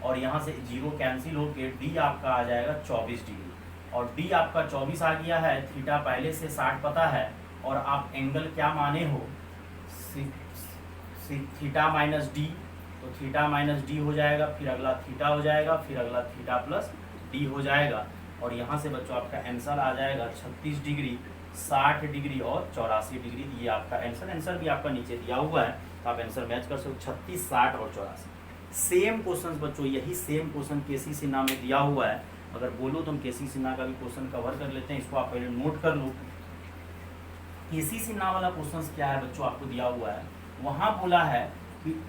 और यहाँ से 0 कैंसिल होकर डी आपका आ जाएगा 24 डिग्री, और डी आपका 24 आ गया है। थीटा पहले से 60 पता है, और आप एंगल क्या माने हो, थीटा माइनस डी, तो थीटा माइनस डी हो जाएगा, फिर अगला थीटा हो जाएगा, फिर अगला थीटा प्लस डी हो जाएगा। और यहाँ से बच्चों आपका आंसर आ जाएगा 36 डिग्री, 60 डिग्री और 84 डिग्री। ये आपका आंसर भी आपका नीचे दिया हुआ है, तो आप आंसर मैच कर सकते हो, 36, 60 और 84। सेम क्वेश्चन बच्चों, यही सेम क्वेश्चन केसी सिन्हा में दिया हुआ है। अगर बोलो तो हम केसी सिन्हा का भी क्वेश्चन कवर कर लेते हैं, इसको आप पहले नोट कर लो। केसी सिन्हा वाला क्वेश्चन क्या है बच्चों, आपको दिया हुआ है, वहाँ बोला है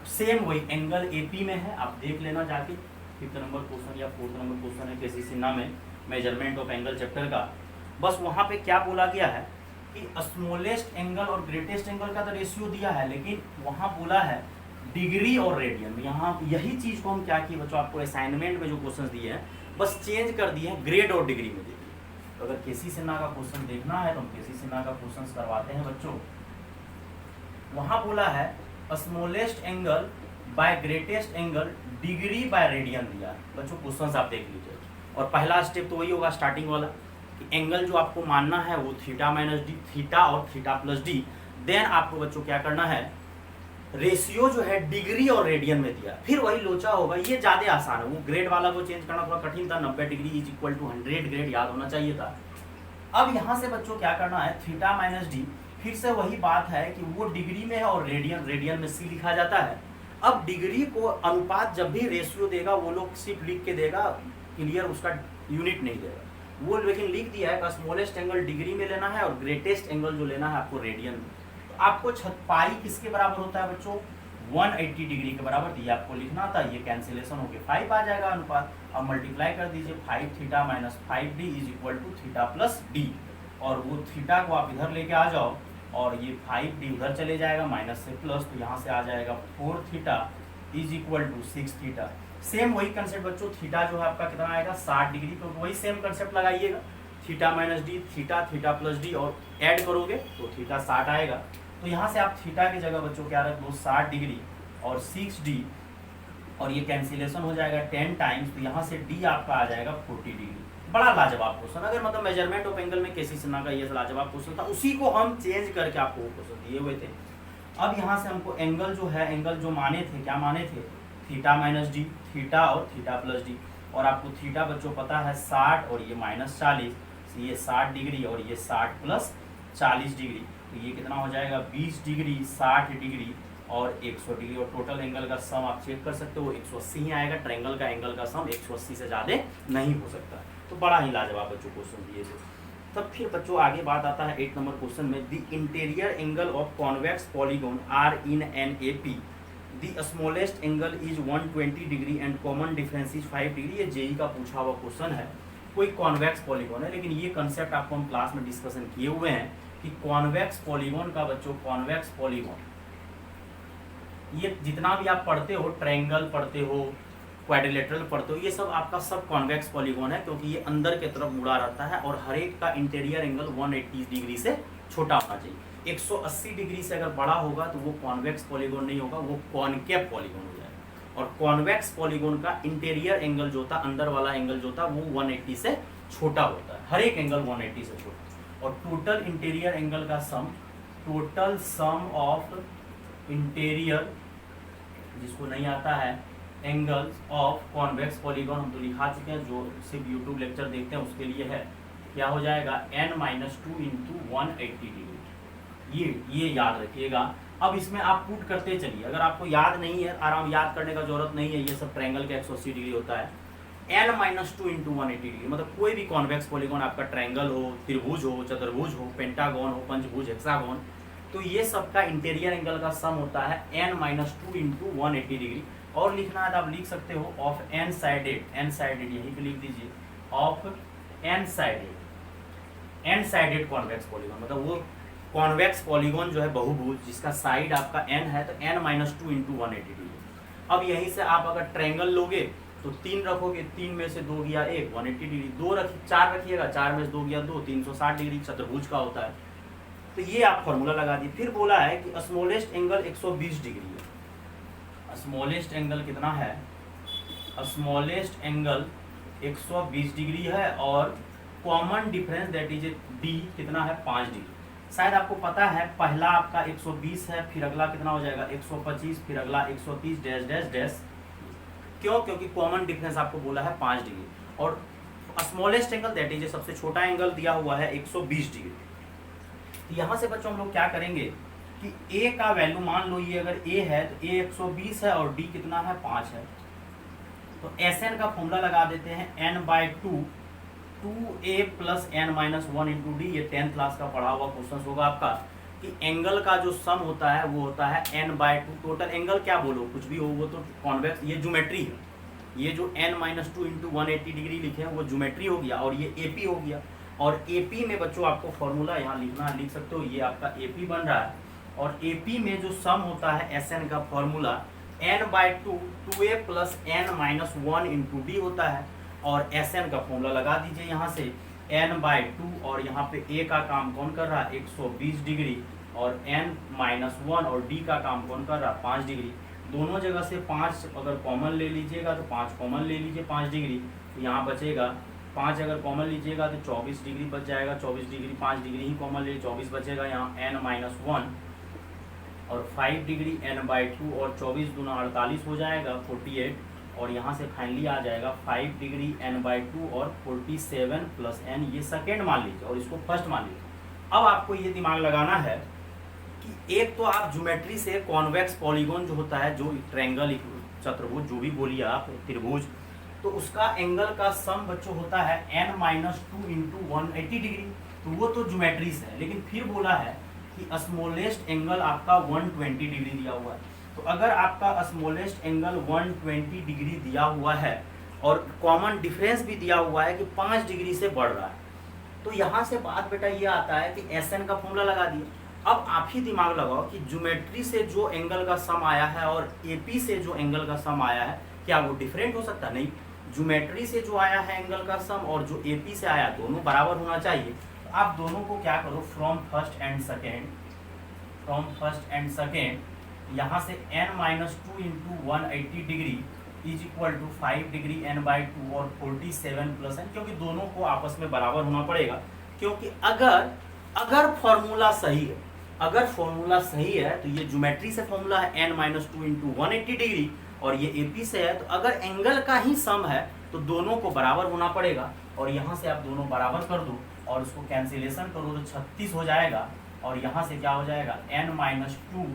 सेम वही एंगल एपी में है, आप देख लेना जाके, 5th नंबर क्वेश्चन या 4th नंबर क्वेश्चन है केसी सिन्हा में, मेजरमेंट ऑफ एंगल चैप्टर का। बस वहाँ पे क्या बोला गया है कि स्मॉलेस्ट एंगल और ग्रेटेस्ट एंगल का तो रेशियो दिया है, लेकिन वहाँ बोला है डिग्री और रेडियन। यहाँ यही चीज़ को हम क्या किए बच्चों, आपको असाइनमेंट में जो क्वेश्चन दिए हैं बस चेंज कर दिए हैं, ग्रेड और डिग्री में दे दिए। तो अगर केसी सिन्हा का क्वेश्चन देखना है तो हम केसी सिन्हा का क्वेश्चन करवाते हैं बच्चों। वहाँ बोला है smallest angle by greatest angle degree by radian दिया बच्चों। क्वेश्चन आप देख लीजिए, और पहला स्टेप तो वही होगा स्टार्टिंग वाला कि एंगल जो आपको मानना है वो थीटा माइनस डी, थीटा और थीटा प्लस डी। देन आपको बच्चों क्या करना है, रेशियो जो है डिग्री और रेडियन में दिया, फिर वही लोचा होगा। ये ज़्यादा आसान है, वो ग्रेड वाला को चेंज करना थोड़ा कठिन था, 90 degree is equal to 100 grade याद होना चाहिए था। अब यहाँ से बच्चों क्या करना है, थीटा माइनस डी, फिर से वही बात है कि वो डिग्री में है और रेडियन में सी लिखा जाता है। अब डिग्री को अनुपात जब भी रेशियो देगा वो लोग सिर्फ लिख के देगा, क्लियर उसका यूनिट नहीं देगा वो, लेकिन लिख दिया है कि स्मॉलेस्ट एंगल डिग्री में लेना है और ग्रेटेस्ट एंगल जो लेना है आपको रेडियन में। तो आपको पाई किसके बराबर होता है बच्चों, 180 डिग्री के बराबर, ये आपको लिखना था, ये कैंसिलेशन होकर 5 आ जाएगा अनुपात। अब मल्टीप्लाई कर दीजिए, 5 theta minus 5d is equal to theta plus D, और वो थीटा को आप इधर लेके आ जाओ, और ये 5d उधर चले जाएगा माइनस से प्लस, तो यहाँ से आ जाएगा 4 theta is equal to 6 theta. Same वही कंसेप्ट बच्चों, थीटा जो है आपका कितना आएगा 60 डिग्री, तो वही सेम कंसेप्ट लगाइएगा, theta minus D, theta theta plus D, और ऐड करोगे तो थीटा 60 आएगा। तो यहाँ से आप थीटा की जगह बच्चों क्या रख दो 60 डिग्री और 6d, और ये कैंसिलेशन हो जाएगा 10 टाइम्स, तो यहाँ से d आपका आ जाएगा 40 डिग्री। बड़ा लाजवाब क्वेश्चन, अगर मतलब मेजरमेंट ऑफ एंगल में केसी सिन्हा का ये लाजवाब क्वेश्चन था, उसी को हम चेंज करके आपको वो क्वेश्चन दिए हुए थे। अब यहाँ से हमको एंगल जो है, एंगल जो माने थे, क्या माने थे, थीटा माइनस डी, थीटा और थीटा प्लस डी, और आपको थीटा बच्चों पता है 60 और ये -40, तो ये 60 डिग्री और ये 60 प्लस 40 डिग्री, तो ये कितना हो जाएगा 20 डिग्री, 60 डिग्री और 100 डिग्री, और टोटल एंगल का सम आप चेक कर सकते हो 180 ही आएगा। ट्रायंगल का एंगल का सम 180 से ज़्यादा नहीं हो सकता। तो बड़ा ही लाजवाब बच्चों क्वेश्चन दिए थे। तब फिर बच्चों आगे बात आता है 8 नंबर क्वेश्चन में, the interior angle of convex polygon are in an AP, the smallest angle is 120 degree and common difference is 5 degree. ये जेई का पूछा हुआ क्वेश्चन है, कोई कॉन्वेक्स पॉलीगॉन है, लेकिन ये कंसेप्ट आपको हम क्लास में डिस्कशन किए हुए हैं कि कॉन्वेक्स पॉलीगॉन का बच्चों, कॉन्वेक्स पॉलीगॉन ये जितना भी आप पढ़ते हो, ट्रायंगल पढ़ते हो, क्वाड्रिलेटरल पढ़ते हो, ये सब आपका सब कॉन्वेक्स पॉलीगॉन है, क्योंकि ये अंदर की तरफ मुड़ा रहता है और हर एक का इंटीरियर एंगल 180 डिग्री से छोटा होना चाहिए। 180 डिग्री से अगर बड़ा होगा तो वो कॉन्वेक्स पॉलीगॉन नहीं होगा, वो कॉनकेव पॉलीगॉन हो जाएगा। और कॉन्वेक्स पॉलीगॉन का इंटीरियर एंगल जो होता है, अंदर वाला एंगल जो होता है, वो 180 से छोटा होता है, हर एक एंगल 180 से छोटा। और टोटल इंटीरियर एंगल का सम, टोटल सम ऑफ इंटीरियर, जिसको नहीं आता है, एंगल्स ऑफ कॉन्वेक्स पॉलीगॉन हम तो लिखा चुके हैं, जो सिर्फ यूट्यूब लेक्चर देखते हैं उसके लिए है, क्या हो जाएगा n-2 इंटू 180 डिग्री। ये याद रखिएगा। अब इसमें आप पुट करते चलिए, अगर आपको याद नहीं है, आराम याद करने का जरूरत नहीं है, ये सब ट्रायंगल का 180 डिग्री होता है। n-2 इंटू 180 डिग्री मतलब कोई भी कॉन्वेक्स पॉलीगॉन, आपका ट्रायंगल हो, त्रिभुज हो, चतुर्भुज हो, पेंटागन हो, पंचभुज, हेक्सागन, तो ये सब का इंटीरियर एंगल का सम होता है n-2 इंटू 180 डिग्री। और लिखना है तो आप लिख सकते हो of N sided, N sided यहीं पे लिख दीजिए, of N sided convex polygon, मतलब वो कॉन्वेक्स पॉलीगॉन जो है बहुभुज, जिसका साइड आपका n है, तो n-2 इंटू 180 डिग्री। अब यहीं से आप अगर ट्रायंगल लोगे तो 3 रखोगे, 3 में से 2 गया 1, 180 डिग्री, 4 रखिएगा, 4 में से 2 गया 2, 360 डिग्री चतुर्भुज का होता है। तो ये आप फॉर्मूला लगा दिए। फिर बोला है कि स्मॉलेस्ट एंगल 120 डिग्री है। स्मॉलेस्ट एंगल कितना है? स्मॉलेस्ट एंगल 120 डिग्री है और common difference that is D कितना है? 5 डिग्री। शायद आपको पता है, पहला आपका 120 है, फिर अगला कितना हो जाएगा 125, फिर अगला 130 डैश डैश डैश। क्यों? क्योंकि कॉमन डिफरेंस आपको बोला है 5 डिग्री और स्मॉलेस्ट एंगल दैट इज सबसे छोटा एंगल दिया हुआ है 120 डिग्री। यहाँ से बच्चों हम लोग क्या करेंगे कि a का वैल्यू मान लो, ये अगर a है तो a 120 है और d कितना है? 5 है। तो Sn का फॉर्मूला लगा देते हैं n/2 2a plus n-1 into D. ये 10th क्लास का पढ़ा हुआ क्वेश्चन होगा आपका कि एंगल का जो सम होता है वो होता है n/2। टोटल एंगल क्या बोलो, कुछ भी हो, वो तो कॉन्वेक्स, ये ज्योमेट्री है। ये जो n-2 इंटू 180 डिग्री लिखे हैं वो ज्योमेट्री हो गया और ये AP हो गया। और AP में बच्चों आपको फॉर्मूला यहाँ लिखना, लिख सकते हो, ये आपका AP बन रहा है। और AP में जो सम होता है Sn का formula n/2 2a plus n-1 into D होता है। और Sn का फॉर्मूला लगा दीजिए यहाँ से n/2 और यहाँ पे a का काम कौन कर रहा है? 120 डिग्री और n-1 और d का काम कौन कर रहा है? 5 डिग्री। दोनों जगह से 5 अगर कॉमन ले लीजिएगा तो 5 कॉमन ले लीजिए, 5 डिग्री, तो यहाँ बचेगा 5 अगर कॉमन लीजिएगा तो 24 डिग्री बच जाएगा। 24 डिग्री, 5 डिग्री ही कॉमन ले, 24 बचेगा यहाँ n-1 और 5 डिग्री n/2 और 24 दूना 48 हो जाएगा 48। और यहाँ से फाइनली आ जाएगा 5 डिग्री n/2 और 47 प्लस n, ये सेकेंड मान लीजिए और इसको फर्स्ट मान लीजिए। अब आपको ये दिमाग लगाना है कि एक तो आप ज्योमेट्री से कॉन्वेक्स पॉलीगॉन जो होता है, जो ट्रायंगल, चतुर्भुज, जो भी बोलिए आप, त्रिभुज, तो उसका एंगल का सम बच्चों होता है n-2 इंटू 180 डिग्री। तो वो तो ज्योमेट्री से है, लेकिन फिर बोला है कि स्मॉलेस्ट एंगल आपका 120 डिग्री दिया हुआ है। तो अगर आपका स्मॉलेस्ट एंगल 120 डिग्री दिया हुआ है और कॉमन डिफरेंस भी दिया हुआ है कि 5 डिग्री से बढ़ रहा है, तो यहाँ से बात बेटा ये आता है कि Sn का फॉर्मूला लगा दिए। अब आप ही दिमाग लगाओ कि ज्योमेट्री से जो एंगल का सम आया है और AP से जो एंगल का सम आया है, क्या वो डिफरेंट हो सकता? नहीं। ज्योमेट्री से जो आया है एंगल का सम और जो AP से आया, दोनों बराबर होना चाहिए। तो आप दोनों को क्या करो, फ्रॉम फर्स्ट एंड सेकेंड, यहाँ से n-2 into 180 degree is equal to 5 degree n/2 और 47 प्लस n, क्योंकि दोनों को आपस में बराबर होना पड़ेगा। क्योंकि अगर फॉर्मूला सही है, अगर फॉर्मूला सही है तो ये ज्योमेट्री से फॉर्मूला है n-2 इंटू 180 डिग्री और ये AP से है, तो अगर एंगल का ही सम है तो दोनों को बराबर होना पड़ेगा। और यहाँ से आप दोनों बराबर कर दो और उसको कैंसिलेशन करो तो 36 हो जाएगा। और यहाँ से क्या हो जाएगा n-2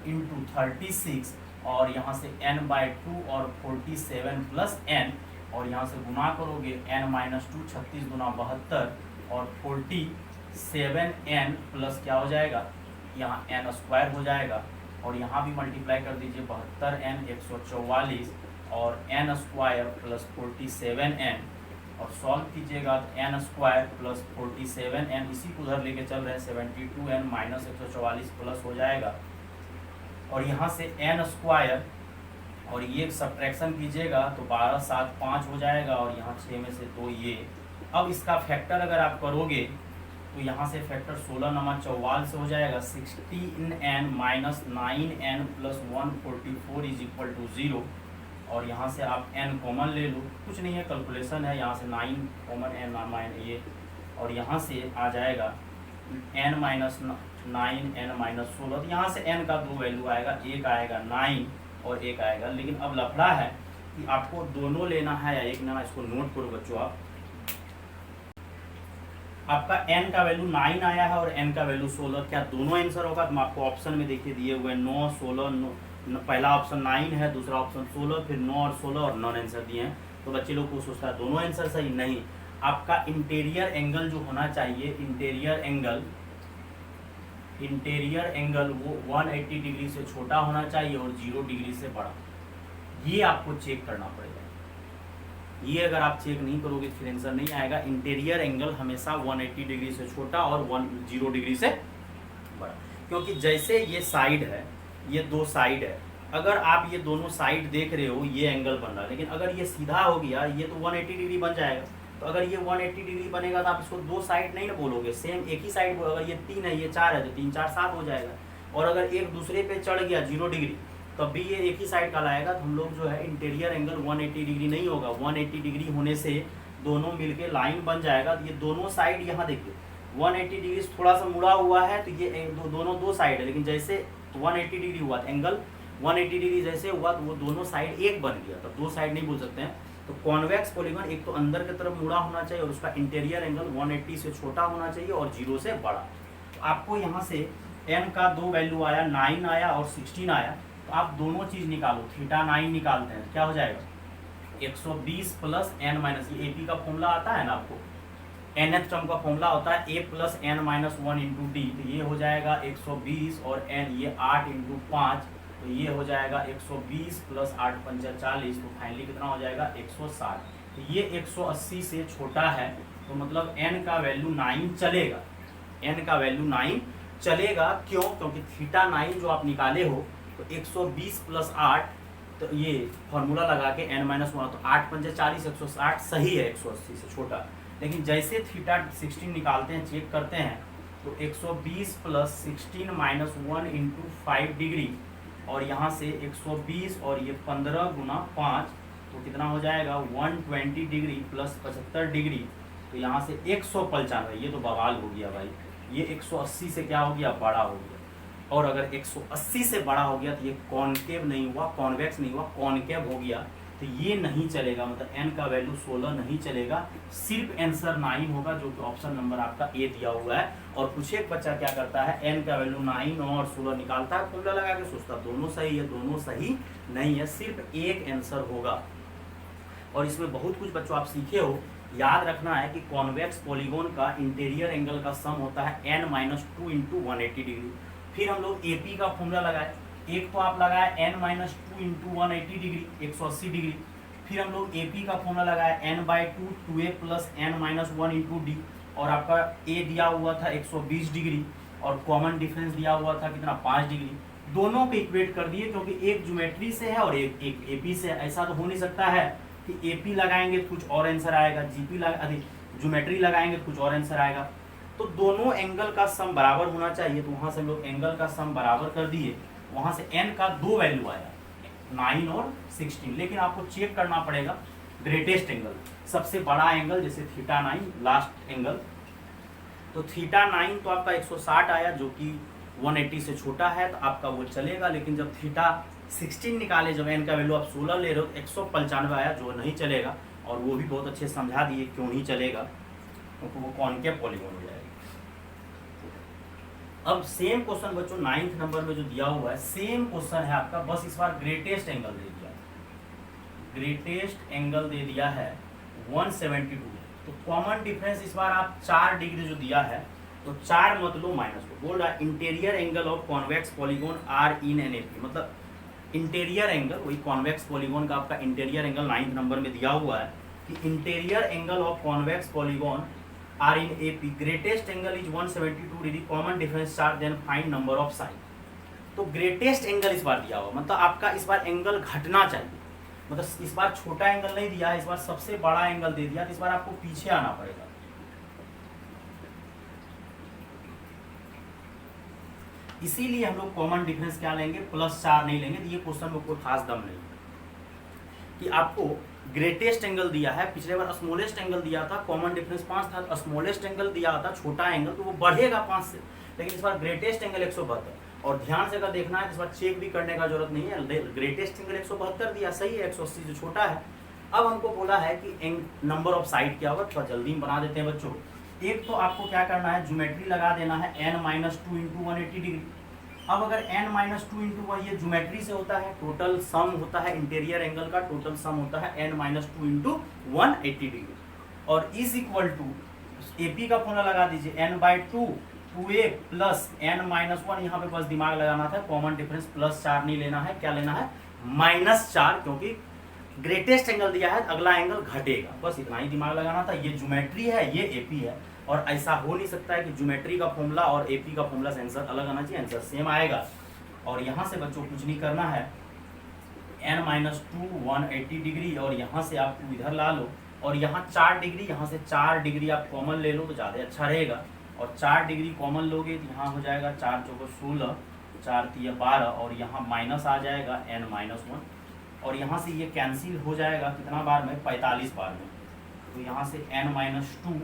इंटू 36 और यहाँ से n/2 और 47 प्लस n, और यहाँ से गुना करोगे n-2 36 गुना 72 और 47n प्लस क्या हो जाएगा, यहाँ n स्क्वायर हो जाएगा। और यहाँ भी मल्टीप्लाई कर दीजिए, 72n 144 और n स्क्वायर प्लस 47n, और सॉल्व कीजिएगा तो n स्क्वायर प्लस 47n, इसी को उधर लेके चल रहे हैं 72n माइनस 144 प्लस हो जाएगा और यहाँ से n स्क्वायर, और ये सब्ट्रैक्शन कीजिएगा तो 12 7 5 हो जाएगा, और यहाँ 6 में से 2 ये। अब इसका फैक्टर अगर आप करोगे तो यहाँ से फैक्टर 16 नमा 44 से हो जाएगा। 16n minus 9n plus 144 is equal to 0, और यहाँ से आप n कॉमन ले लो, कुछ नहीं है कैलकुलेशन है, यहाँ से 9 कॉमन n माइनस ये, और यहाँ से आ जाएगा n माइनस 9n माइनस 16, तो यहाँ से n का 2 वैल्यू आएगा, एक आएगा 9 और एक आएगा। लेकिन अब लफड़ा है कि आपको दोनों लेना है या एक लेना, इसको नोट करो बच्चों आप। आपका n का वैल्यू 9 आया है और n का वैल्यू 16, क्या दोनों आंसर होगा? तो आपको ऑप्शन में देखिए दिए हुए 9 16 पहला ऑप्शन 9 है, दूसरा ऑप्शन 16, फिर 9 और 16 और नॉन आंसर दिए हैं। तो बच्चे लोग को सोचता है दोनों आंसर सही, नहीं। आपका इंटीरियर एंगल जो होना चाहिए, इंटीरियर एंगल वो 180 डिग्री से छोटा होना चाहिए और 0 डिग्री से बड़ा। ये आपको चेक करना पड़ेगा। ये अगर आप चेक नहीं करोगे फिर आंसर नहीं आएगा। इंटीरियर एंगल हमेशा 180 डिग्री से छोटा और 0 डिग्री से बड़ा, क्योंकि जैसे ये साइड है, ये दो साइड है, अगर आप ये दोनों साइड देख रहे हो ये एंगल बन रहा है, लेकिन अगर ये सीधा हो गया ये तो 180 डिग्री बन जाएगा। तो अगर ये 180 डिग्री बनेगा तो आप इसको दो साइड नहीं ना बोलोगे, सेम एक ही साइड बोलो। अगर ये 3 है ये 4 है तो 3 4 7 हो जाएगा। और अगर एक दूसरे पे चढ़ गया 0 डिग्री तब भी ये एक ही साइड का लाएगा। तो हम लोग जो है इंटीरियर एंगल 180 डिग्री नहीं होगा, 180 डिग्री होने से दोनों मिलके लाइन बन जाएगा। तो ये दोनों साइड यहाँ देखिए 180 डिग्री से थोड़ा सा मुड़ा हुआ है, तो ये दोनों दो साइड है, लेकिन जैसे 180 डिग्री हुआ एंगल 180 डिग्री जैसे हुआ तो वो दोनों साइड एक बन गया। तो दो साइड नहीं बोल सकते हैं। तो कॉन्वेक्स पॉलीगन एक तो अंदर की तरफ मुड़ा होना चाहिए और उसका इंटीरियर एंगल 180 से छोटा होना चाहिए और 0 से बड़ा। तो आपको यहाँ से n का 2 वैल्यू आया, 9 आया और 16 आया। तो आप दोनों चीज़ निकालो, थीटा 9 निकालते हैं, क्या हो जाएगा 120 प्लस n माइनस, ये AP का फॉर्मूला आता है ना आपको, nth टर्म का फॉर्मूला होता है a plus n minus 1 into D. तो ये हो जाएगा 120 और n ये 8 इंटू 5, तो ये हो जाएगा 120 प्लस 8 पंचा 40, तो फाइनली कितना हो जाएगा 160। तो ये 180 से छोटा है, तो मतलब n का वैल्यू 9 चलेगा, n का वैल्यू 9 चलेगा। क्यों? क्योंकि थीटा 9 जो आप निकाले हो तो 120 प्लस 8, तो ये फॉर्मूला लगा के n माइनस 1, तो 8 पंचे 40 160 सही है 180 से छोटा। लेकिन जैसे थीटा 16 निकालते हैं, चेक करते हैं, तो 120 प्लस 16 माइनस 1 इंटू 5 डिग्री, और यहाँ से 120 और ये 15 गुना 5, तो कितना हो जाएगा 120 डिग्री प्लस 75 डिग्री। तो यहाँ से 195, ये तो बवाल हो गया भाई, ये 180 से क्या हो गया, बड़ा हो गया। और अगर 180 से बड़ा हो गया तो ये कॉनकेव नहीं हुआ, कॉन्वेक्स नहीं हुआ, कॉनकेव हो गया। तो ये नहीं चलेगा, मतलब n का वैल्यू 16 नहीं चलेगा, सिर्फ आंसर 9 होगा, जो कि ऑप्शन नंबर आपका ए दिया हुआ है। और कुछ एक बच्चा क्या करता है, n का वैल्यू 9 और 16 निकालता है, फॉर्मूला लगा के सोचता दोनों सही है, दोनों सही नहीं है, सिर्फ एक आंसर होगा। और इसमें बहुत कुछ बच्चों आप सीखे हो, याद रखना है कि कॉन्वेक्स पॉलीगोन का इंटीरियर एंगल का सम होता है n माइनस 2 इंटू 180 डिग्री। फिर हम लोग AP का फॉर्मूला लगाए, एक तो आप लगाए n minus 2 into 180 degree 180 degree. फिर हम लोग AP का फॉर्मूला लगाया n/2 2a plus n minus 1 into D, और आपका a दिया हुआ था 120 डिग्री और कॉमन डिफरेंस दिया हुआ था कितना 5 डिग्री। दोनों पे इक्वेट कर दिए, क्योंकि एक ज्योमेट्री से है और एक AP से है। ऐसा तो हो नहीं सकता है कि AP लगाएंगे तो कुछ और आंसर आएगा, ज्योमेट्री लगाएंगे तो कुछ और आंसर आएगा। तो दोनों एंगल का सम बराबर होना चाहिए। तो वहां से हम लोग एंगल का सम बराबर कर दिए, वहां से n का 2 वैल्यू आया 9 और 16। लेकिन आपको चेक करना पड़ेगा ग्रेटेस्ट एंगल, सबसे बड़ा एंगल, जैसे थीटा 9 लास्ट एंगल। तो थीटा 9 तो आपका 160 आया, जो कि 180 से छोटा है, तो आपका वो चलेगा। लेकिन जब थीटा 16 निकाले, जब n का वैल्यू आप 16 ले रहे हो, तो 195 आया, जो नहीं चलेगा। और वो भी बहुत अच्छे समझा दिए क्यों नहीं चलेगा, क्योंकि वो कॉनकेव पॉलीगॉन हो जाएगा। अब सेम क्वेश्चन बच्चों 9th नंबर में जो दिया हुआ है, सेम क्वेश्चन है आपका, बस इस बार ग्रेटेस्ट एंगल दे दिया, ग्रेटेस्ट एंगल दे दिया है 172। तो कॉमन डिफरेंस इस बार आप 4 डिग्री जो दिया है, तो 4 मत लो माइनस को, बोल रहा है interior angle of convex polygon are in an AP, मतलब इंटीरियर एंगल, वही कॉन्वेक्स पॉलीगॉन का आपका इंटीरियर एंगल 9th नंबर में दिया हुआ है कि interior angle of convex polygon are in AP, greatest angle is 172 degree, common difference 4, then find number of side. तो ग्रेटेस्ट एंगल इस बार दिया हुआ, मतलब आपका इस बार एंगल घटना चाहिए, मतलब इस बार छोटा एंगल नहीं दिया है, इस बार सबसे बड़ा एंगल दे दिया, तो इस बार आपको पीछे आना पड़ेगा। इसीलिए हम लोग कॉमन डिफरेंस क्या लेंगे, +4 नहीं लेंगे। तो ये क्वेश्चन में कोई खास दम नहीं कि आपको ग्रेटेस्ट एंगल दिया है, पिछले बार स्मॉलेस्ट एंगल दिया था, कॉमन डिफरेंस 5 था, स्मॉलेस्ट एंगल दिया था छोटा एंगल, तो वो बढ़ेगा 5 से, लेकिन इस बार ग्रेटेस्ट एंगल 172। और ध्यान से अगर देखना है इस बार चेक भी करने का जरूरत नहीं है, ग्रेटेस्ट एंगल 172 दिया, सही है, 180 जो छोटा है। अब हमको बोला है कि नंबर ऑफ साइड क्या होगा, थोड़ा जल्दी में बना देते हैं बच्चों। एक तो आपको क्या करना है, ज्योमेट्री लगा देना है n - 2 × 180 डिग्री। अब अगर n - 2 × 1 ये ज्योमेट्री से होता है, टोटल सम होता है इंटीरियर एंगल का, टोटल सम होता है n - 2 × 180 डिग्री, और इज इक्वल टू AP का फॉर्मूला लगा दीजिए, n/2 2a प्लस n - 1, यहाँ पे बस दिमाग लगाना था, कॉमन डिफरेंस +4 नहीं लेना है, क्या लेना है -4, क्योंकि ग्रेटेस्ट एंगल दिया है, अगला एंगल घटेगा, बस इतना ही दिमाग लगाना था। ये ज्योमेट्री है, ये AP है, और ऐसा हो नहीं सकता है कि ज्योमेट्री का फॉर्मूला और AP का फॉर्मूला से आंसर अलग आना चाहिए, आंसर सेम आएगा। और यहाँ से बच्चों कुछ नहीं करना है, n - 2 180 डिग्री, और यहाँ से आप इधर ला लो, और यहाँ 4 डिग्री, यहाँ से 4 डिग्री आप कॉमन ले लो तो ज़्यादा अच्छा रहेगा। और 4 डिग्री कॉमन लोगे तो यहाँ हो जाएगा 4 × 4 = 16, 4 × 3 = 12, और यहाँ माइनस आ जाएगा n - 1, और यहाँ से ये कैंसिल हो जाएगा कितना बार में, 45 बार में। तो यहाँ से n - 2,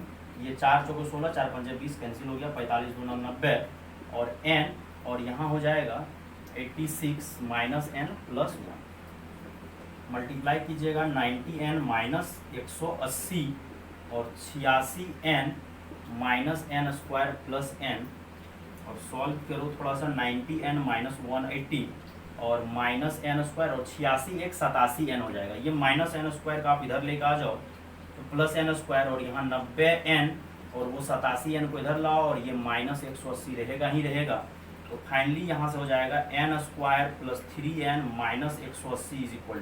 ये 4 × 4 = 16, 4 × 5 = 20, कैंसिल हो गया, 45 × 2 = 90, और n, और यहाँ हो जाएगा 86 - n + 1, मल्टीप्लाई कीजिएगा, 90n - 180 और 86n - n² + n, और सॉल्व करो थोड़ा सा, 90n - 180 और -n² और 86 एक 87n हो जाएगा। ये -n² का आप इधर लेकर आ जाओ तो +n², और यहाँ 90n और वो 87n को इधर लाओ, और ये -180 रहेगा ही रहेगा। तो फाइनली यहाँ से हो जाएगा n² + 3n - 180 = 0।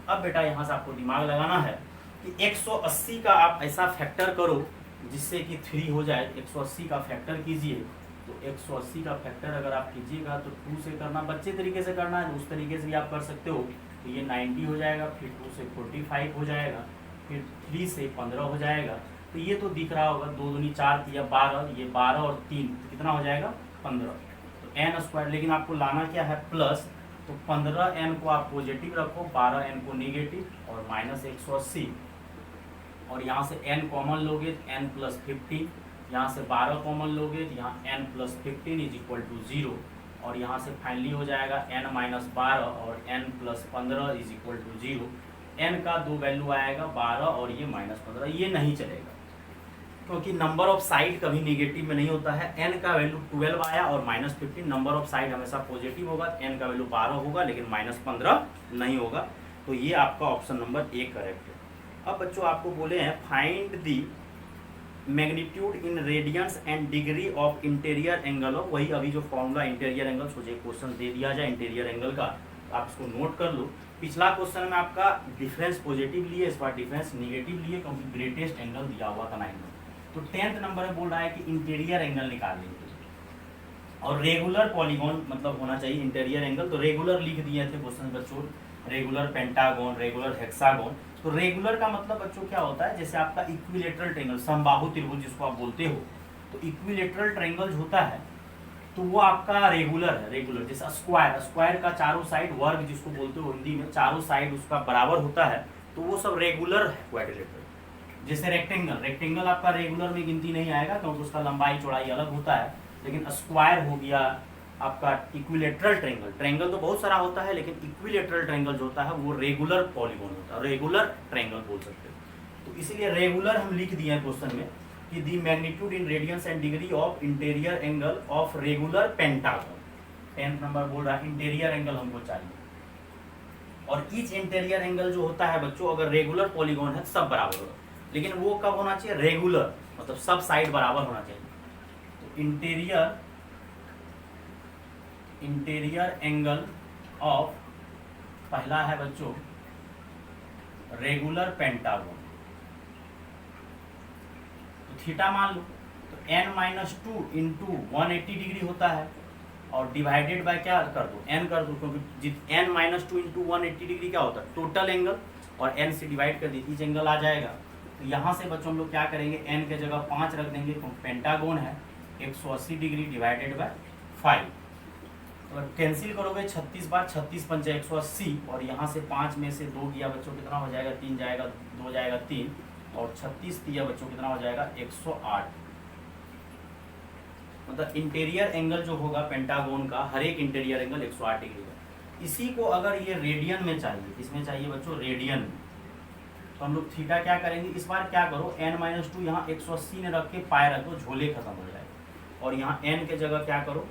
अब बेटा यहाँ से आपको दिमाग लगाना है कि 180 का आप ऐसा फैक्टर करो जिससे कि 3 हो जाए। 180 का फैक्टर कीजिए, तो 180 का फैक्टर अगर आप कीजिएगा तो 2 से करना, बच्चे तरीके से करना है, उस तरीके से भी आप कर सकते हो। तो ये 90 हो जाएगा, फिर 2 से 45 हो जाएगा, फिर 3 से 15 हो जाएगा। तो ये तो दिख रहा होगा, 2 दूनी 4 या 12, ये 12 और 3 तो कितना हो जाएगा 15। तो n², लेकिन आपको लाना क्या है प्लस, तो 15n को आप पॉजिटिव रखो, 12n को नेगेटिव, और -180, और यहाँ से n कॉमन लोगे तो n + 15, यहाँ से 12 कॉमन लोगे तो यहाँ n + 15 = 0, और यहाँ से फाइनली हो जाएगा n - 12 और n + 15 = 0। n का 2 वैल्यू आएगा 12 और ये -15, ये नहीं चलेगा क्योंकि नंबर ऑफ साइड कभी नेगेटिव में नहीं होता है। n का वैल्यू 12 आया और -15, नंबर ऑफ साइड हमेशा पॉजिटिव होगा, n का वैल्यू 12 होगा लेकिन -15 नहीं होगा। तो ये आपका ऑप्शन नंबर A करेक्ट है। अब बच्चों आपको बोले हैं find the magnitude in radiance and degree of interior angle of, वही अभी जो फॉर्मूला इंटीरियर एंगल, सोचिए क्वेश्चन दे दिया जाए इंटीरियर एंगल का, आप इसको नोट कर लो। पिछला क्वेश्चन में आपका डिफरेंस पॉजिटिव लिए, इस बार डिफरेंस निगेटिव लिए क्योंकि ग्रेटेस्ट एंगल दिया हुआ था 9 में। तो 10th नंबर में बोल रहा है कि इंटीरियर एंगल निकाल लेंगे, और रेगुलर पॉलीगॉन मतलब होना चाहिए इंटीरियर एंगल। तो रेगुलर लिख दिए थे क्वेश्चन बच्चों, रेगुलर पेंटागन, रेगुलर हेक्सागन। तो रेगुलर का मतलब बच्चों क्या होता है, जैसे आपका इक्विलेटरल ट्रायंगल, समबाहु त्रिभुज जिसको आप बोलते हो, तो इक्विलेटरल ट्रायंगल जो होता है तो वो आपका रेगुलर है। रेगुलर जैसे स्क्वायर, स्क्वायर का चारों साइड, वर्ग जिसको बोलते हो हिंदी में, चारों साइड उसका बराबर होता है, तो वो सब रेगुलर है क्वाड्रिलेटरल। जैसे रेक्टेंगल, रेक्टेंगल आपका रेगुलर में गिनती नहीं आएगा क्योंकि उसका लंबाई चौड़ाई अलग होता है, लेकिन स्क्वायर हो गया आपका इक्विलेटरल ट्रायंगल। ट्रायंगल तो बहुत सारा होता है लेकिन इक्विलेटरल ट्रायंगल जो होता है वो रेगुलर पॉलीगॉन होता है, रेगुलर ट्रायंगल बोल सकते हो। तो इसीलिए रेगुलर हम लिख दिए हैं क्वेश्चन में कि दी magnitude in radiance and degree of interior angle of regular pentagon. 10th number बोल रहा है इंटीरियर एंगल हमको चाहिए, और ईच इंटीरियर एंगल जो होता है बच्चों अगर रेगुलर पॉलीगॉन है सब बराबर होगा, लेकिन वो कब होना चाहिए, रेगुलर, मतलब सब साइड बराबर होना चाहिए। तो इंटीरियर एंगल ऑफ, पहला है बच्चों रेगुलर पेंटागन, तो थीटा मान लो, तो n - 2 × 180 डिग्री होता है, और डिवाइडेड बाय क्या कर दो, n कर दो, क्योंकि n माइनस 2 इंटू 180 डिग्री क्या होता है टोटल एंगल, और n से डिवाइड कर दी इच एंगल आ जाएगा। तो यहाँ से बच्चों हम लोग क्या करेंगे, n के जगह 5 रख देंगे, तो पेंटागोन है 180 डिग्री डिवाइडेड बाय 5। अगर कैंसिल करोगे 36 बार 36 पंचे 180, और यहाँ से 5 में से 2 गया बच्चों कितना हो जाएगा, 3 जाएगा, 2 जाएगा 3, और 36 दिया बच्चों कितना हो जाएगा 108। मतलब इंटीरियर एंगल जो होगा पेंटागोन का, हर एक इंटीरियर एंगल 108 डिग्री का। इसी को अगर ये रेडियन में चाहिए, किसमें चाहिए बच्चों, रेडियन में, तो हम लोग थीटा क्या करेंगे, इस बार क्या करो n-2 यहाँ 180 ने रख के पाई रख दो, झोले खत्म हो जाएगा, और यहाँ n के जगह क्या करो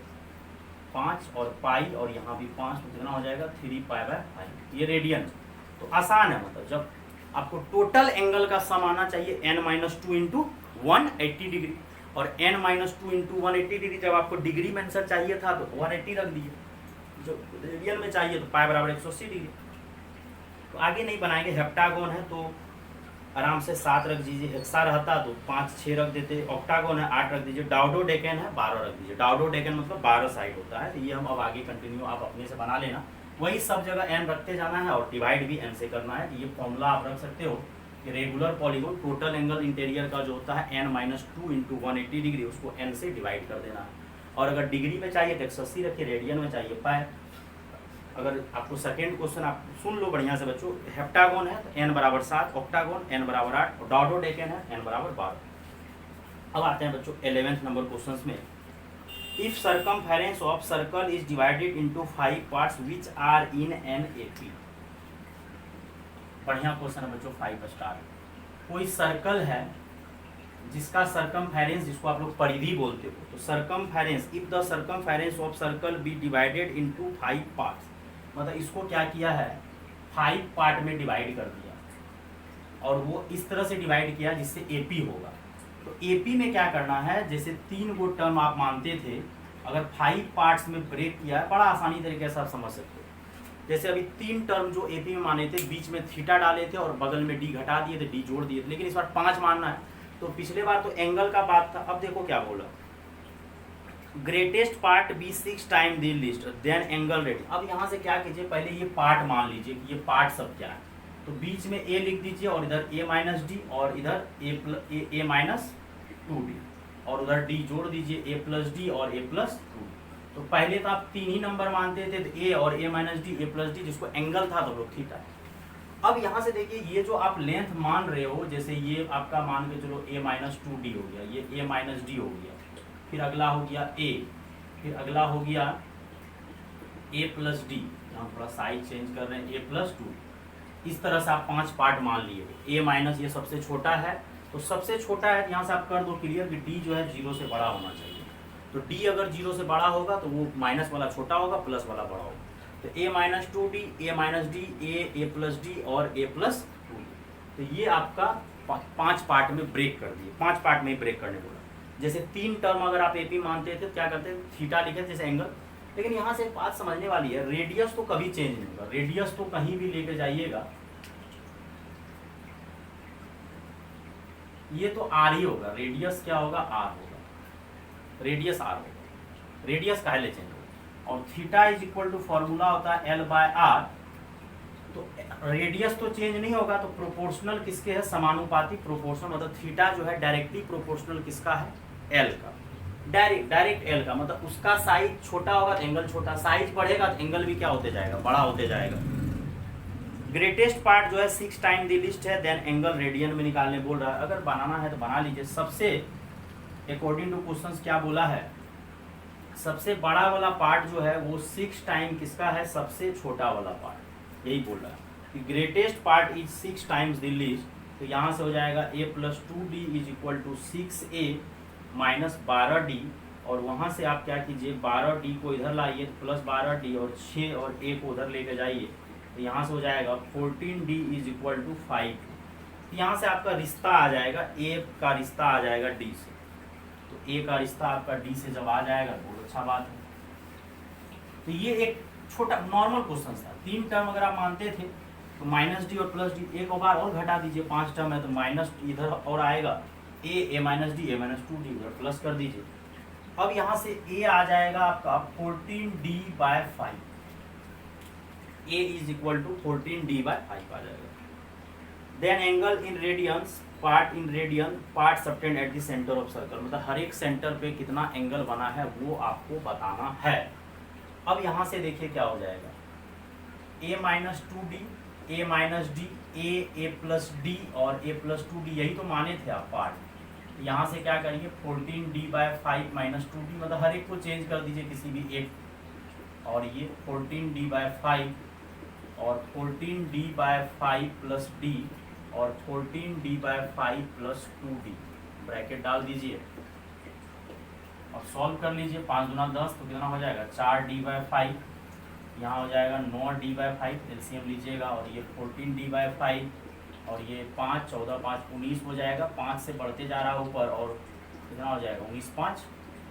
5 और पाई, और यहाँ भी 5, तो कितना हो जाएगा 3 पाई बाय 5, ये रेडियन। तो आसान है, मतलब जब आपको टोटल एंगल का सम आना चाहिए n-2 इंटू 180 डिग्री, और n-2 इंटू 180 डिग्री जब आपको डिग्री में आंसर चाहिए था तो 180 रख दिए, जो रेडियन में चाहिए तो पाई बराबर 180 डिग्री। तो आगे नहीं बनाएंगे, हेप्टागोन है तो आराम से 7 रख दीजिए, हेक्सा रहता तो 5-6 रख देते, ऑक्टागोन है 8 रख दीजिए, डाउडोडेकेन है 12 रख दीजिए। डाउडोडेकेन मतलब 12 साइड होता है, तो ये हम अब आगे कंटिन्यू आप अपने से बना लेना, वही सब जगह n रखते जाना है और डिवाइड भी n से करना है। ये फॉर्मूला आप रख सकते हो कि regular polygon total angle interior का जो होता है n-2 इंटू 180 डिग्री, उसको n से डिवाइड कर देना है। और अगर डिग्री में चाहिए तो 180 रखिए, रेडियन में चाहिए पाए। अगर आपको सेकेंड क्वेश्चन आप सुन लो बढ़िया से बच्चों, हेप्टागोन है तो n बराबर 7, ऑक्टागोन n बराबर 8, और डाउडोडेकेन है n बराबर 12। अब आते हैं बच्चों 11th नंबर क्वेश्चन में। If circumference of circle is divided into 5 parts which are in an AP। बढ़िया क्वेश्चन है बच्चों, 5 स्टार। कोई सर्कल है जिसका सर्कमफेरेंस, जिसको आप लोग परिधि बोलते हो, तो circumference, if the circumference of circle be divided into 5 parts, मतलब इसको क्या किया है 5 पार्ट में डिवाइड कर दिया, और वो इस तरह से डिवाइड किया जिससे AP होगा। तो AP में क्या करना है, जैसे 3 गो टर्म आप मानते थे, अगर 5 पार्ट्स में ब्रेक किया है, बड़ा आसानी तरीके से आप समझ सकते हो। जैसे अभी 3 टर्म जो AP में माने थे, बीच में थीटा डाले थे और बगल में D घटा दिए थे, D जोड़ दिए थे, लेकिन इस बार 5 मानना है। तो पिछले बार तो एंगल का बात था, अब देखो क्या बोला, greatest part be 6 time the least then angle ready. अब यहाँ से क्या कीजिए, पहले ये पार्ट मान लीजिए कि ये पार्ट सब क्या है, तो बीच में a लिख दीजिए, और इधर a-d, और इधर a-2d, और उधर d जोड़ दीजिए a+d और a+2d। तो पहले तो आप 3 ही नंबर मानते थे, तो a और a-d, a+d, जिसको एंगल था तो लोग थीटा। अब यहाँ से देखिए, ये जो आप लेंथ मान रहे हो, जैसे ये आपका मान के चलो a-2d हो गया, ये a-d हो गया, फिर अगला हो गया a, फिर अगला हो गया a+d, हम थोड़ा साइज चेंज कर रहे हैं, a+2। इस तरह से आप 5 पार्ट मान लिए। a- ये सबसे छोटा है, तो सबसे छोटा है, यहाँ से आप कर दो क्लियर कि d जो है 0 से बड़ा होना चाहिए। तो d अगर 0 से बड़ा होगा तो वो माइनस वाला छोटा होगा, प्लस वाला बड़ा होगा। तो a-2d, a-d, a+d और a+2। तो ये आपका 5 पार्ट में ब्रेक कर दिए, 5 पार्ट में ब्रेक करने बोला। जैसे 3 टर्म अगर आप AP मानते थे, क्या करते थे, थीटा लिखे जैसे एंगल। लेकिन यहाँ से एक बात समझने वाली है, रेडियस तो कभी चेंज नहीं होगा, रेडियस तो कहीं भी लेके जाइएगा, ये तो R ही होगा, रेडियस क्या होगा, R होगा, रेडियस R होगा, रेडियस काहे ले चेंज होगा। और theta is equal to formula होता है L/R, तो रेडियस तो चेंज नहीं होगा, तो प्रोपोर्शनल किसके है, समानुपाती प्रोपोर्शनल, मतलब थीटा जो है डायरेक्टली प्रोपोर्शनल किसका है, L का, डायरेक्ट L का, मतलब उसका साइज छोटा होगा तो एंगल छोटा, साइज बढ़ेगा तो एंगल भी क्या होते जाएगा, बड़ा होते जाएगा। ग्रेटेस्ट पार्ट जो है 6 टाइम द लिस्ट है, देन एंगल रेडियन में निकालने बोल रहा है। अगर बनाना है तो बना लीजिए। सबसे अकॉर्डिंग टू क्वेश्चंस क्या बोला है, सबसे बड़ा वाला पार्ट जो है वो 6 टाइम किसका है, सबसे छोटा वाला पार्ट, यही बोल रहा है कि greatest part is 6 times the least. तो यहाँ से हो जाएगा a+2d is equal to 6a minus 12d, और वहाँ से आप क्या कीजिए, 12d को इधर लाइए तो प्लस 12d, और 6 और a को उधर लेके जाइए, तो यहाँ से हो जाएगा 14d इज इक्वल टू 5। यहाँ से आपका रिश्ता आ जाएगा, a का रिश्ता आ जाएगा d से, तो a का रिश्ता आपका d से जब आ जाएगा बहुत अच्छा बात है। तो ये एक छोटा नॉर्मल क्वेश्चन था। 3 टर्म अगर आप मानते थे तो -d और +d, एक बार और घटा दीजिए, 5 टर्म है तो माइनस इधर और आएगा, a-d, a-2d उधर प्लस कर दीजिए। अब यहाँ से ए आ जाएगा आपका 14d/5, A is equal to 14d/5 आ जाएगा। Then angle in radians, part in radian, part subtended at the centre of circle, मतलब हर एक सेंटर पे कितना एंगल बना है वो आपको बताना है। अब यहाँ से देखिए क्या हो जाएगा, a-2d, a-d, a+d और a+2d, यही तो माने थे आप पार्ट। यहाँ से क्या करेंगे 14d/5 - 2d, मतलब हर एक को चेंज कर दीजिए किसी भी एक, और ये 14d/5 और 14d/5 + d और 14d/5 + 2d, ब्रैकेट डाल दीजिए और सॉल्व कर लीजिए। 5 × 10 तो कितना हो जाएगा 4d/5, यहाँ हो जाएगा 9d/5, एलसीएम लीजिएगा, और ये 14d/5 और ये 5, 14, 5, 19 हो जाएगा। 5 से बढ़ते जा रहा है ऊपर, और कितना हो जाएगा 19, 5,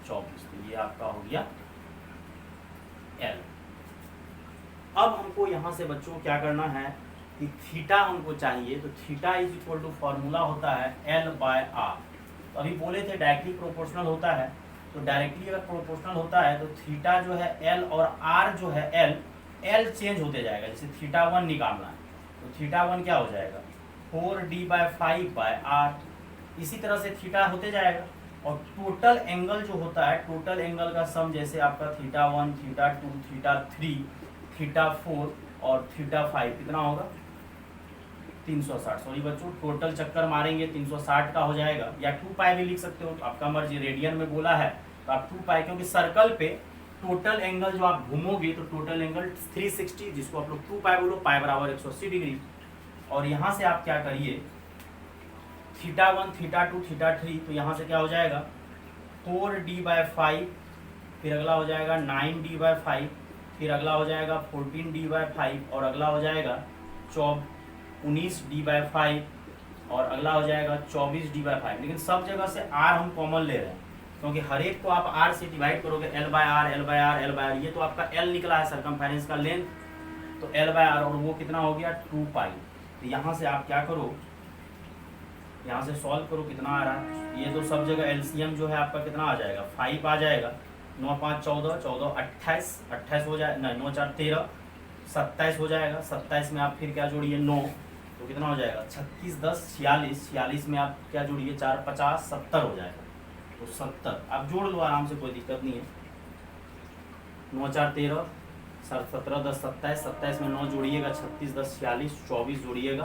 24, तो ये आपका हो गया L। अब हमको यहाँ से बच्चों क्या करना है कि थीटा हमको चाहिए, तो theta is equal to formula होता है L/R। तो अभी बोले थे डायरेक्टली प्रोपोर्शनल होता है, तो डायरेक्टली अगर प्रोपोर्शनल होता है तो थीटा जो है L और R जो है L चेंज होते जाएगा। जैसे थीटा 1 निकालना है तो थीटा 1 क्या हो जाएगा 4d/5/R, इसी तरह से थीटा होते जाएगा। और टोटल एंगल जो होता है, टोटल एंगल का सम, जैसे आपका थीटा 1, थीटा 2, थीटा 3, थीटा 4 और थीटा 5 कितना होगा 360। सॉरी बच्चों, टोटल चक्कर मारेंगे 360 का हो जाएगा, या 2π भी लिख सकते हो, तो आपका मर्जी। रेडियन में बोला है तो आप 2π, क्योंकि सर्कल पे टोटल एंगल जो आप घूमोगे तो टोटल एंगल 360, जिसको आप लोग 2π बोलो, π = 180 डिग्री। और यहाँ से आप क्या करिए थीटा 1, थीटा 2, थीटा 3, तो यहाँ से क्या हो जाएगा 4d/5, फिर अगला हो जाएगा 9d/5, फिर अगला हो जाएगा 14d/5 और अगला हो जाएगा 19d/5 और अगला हो जाएगा 24d/5। लेकिन सब जगह से r हम कॉमन ले रहे हैं, क्योंकि हर एक को आप r से डिवाइड करोगे, L/R, L/R, L/R, ये तो आपका L निकला है सर्कमफेरेंस का लेंथ, तो L/R, और वो कितना हो गया 2π। तो यहाँ से आप क्या करो, यहाँ से सॉल्व करो, कितना आ रहा है, ये तो सब जगह एलसीएम जो है आपका कितना आ जाएगा 5 आ जाएगा, 9, 5, 14, 14, 28, 28 हो जाए, नहीं 9, 4, 13, 27 हो जाएगा। 27 में आप फिर क्या जोड़िए 9, तो कितना हो जाएगा 36, 10, 46, 46 में आप क्या जोड़िए 4, 50, 70 हो जाएगा। तो 70 आप जोड़ लो आराम से, कोई दिक्कत नहीं है। 9, 4, 13, 17, 10, 27, 27 में 9 जोड़िएगा, 36, 10, 46, 24 जोड़िएगा